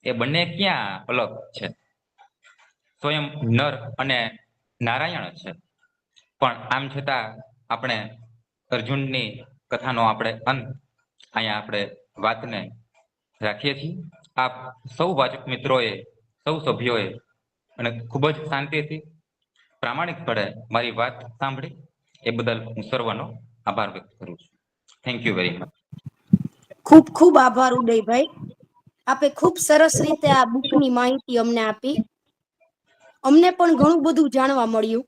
એ બંને ક્યાં અલગ છે? સ્વયં નર અને નારાયણ છે, પણ આમ છતાં આપણે અર્જુનની કથાનો આપણે અંત અહીંયા આપણે વાતને રાખીએ છીએ. આપ સૌ વાચક મિત્રોએ, સૌ સભ્યોએ અને ખૂબ જ શાંતિથી પ્રામાણિકપણે મારી વાત સાંભળી એ બદલ હું સર્વનો આભાર વ્યક્ત કરું છું. Thank you very much. ખૂબ ખૂબ આભાર ઉદયભાઈ. આપે ખૂબ સરસ રીતે આ બુકની માહિતી અમને આપી. અમને પણ ઘણું બધું જાણવા મળ્યું.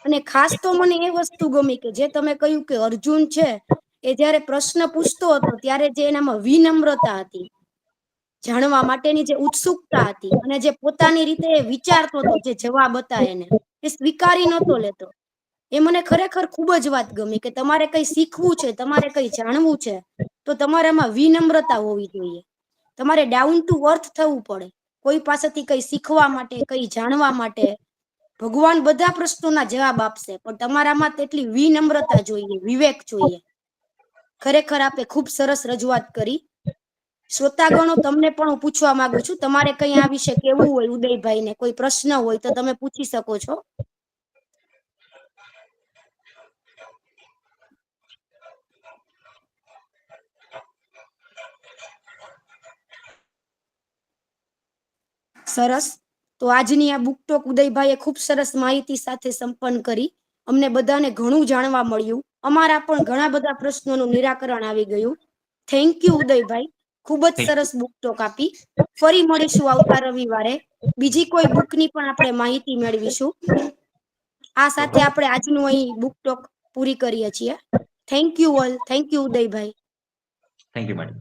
અને ખાસ તો મને એ વસ્તુ ગમી કે જે તમે કહ્યું કે અર્જુન છે એ જ્યારે પ્રશ્ન પૂછતો હતો ત્યારે જે એનામાં વિનમ્રતા હતી, જાણવા માટેની જે ઉત્સુકતા હતી, અને જે પોતાની રીતે વિચારતો હતો, જે જવાબ હતા એને એ સ્વીકારી નહોતો લેતો, એ મને ખરેખર ખૂબ જ વાત ગમી કે તમારે કઈ શીખવું છે, તમારે કઈ જાણવું છે, તો તમારામાં વિનમ્રતા હોવી જોઈએ. તમારે ડાઉન ટુ અર્થ થવું પડે. કોઈ પાસેથી કઈ શીખવા માટે, કઈ જાણવા માટે. ભગવાન બધા પ્રશ્નોના જવાબ આપશે, પણ તમારામાં તેટલી વિનમ્રતા જોઈએ, વિવેક જોઈએ. ખરેખર આપે ખૂબ સરસ રજૂઆત કરી. શ્રોતાગણો, તમને પણ હું પૂછવા માંગુ છું, તમારે કઈ આ વિશે કેવું હોય ઉદયભાઈને, કોઈ પ્રશ્ન હોય તો તમે પૂછી શકો છો. સરસ. તો આજની આ બુક ટોક ઉદયભાઈએ ખૂબ સરસ માહિતી સાથે સંપન્ન કરી. અમને બધાને ઘણું જાણવા મળ્યું. અમારા પણ ઘણા બધા પ્રશ્નોનું નિરાકરણ આવી ગયું. Thank you Udaybhai. ખૂબ જ સરસ બુક ટોક આપી. ફરી મળીશું આવતા રવિવારે. બીજી કોઈ બુકની પણ આપણે માહિતી મેળવીશું. આ સાથે આપણે આજનું અહીં બુક ટોક પૂરી કરીએ છીએ. Thank you all. Thank you Udaybhai. Thank you madam.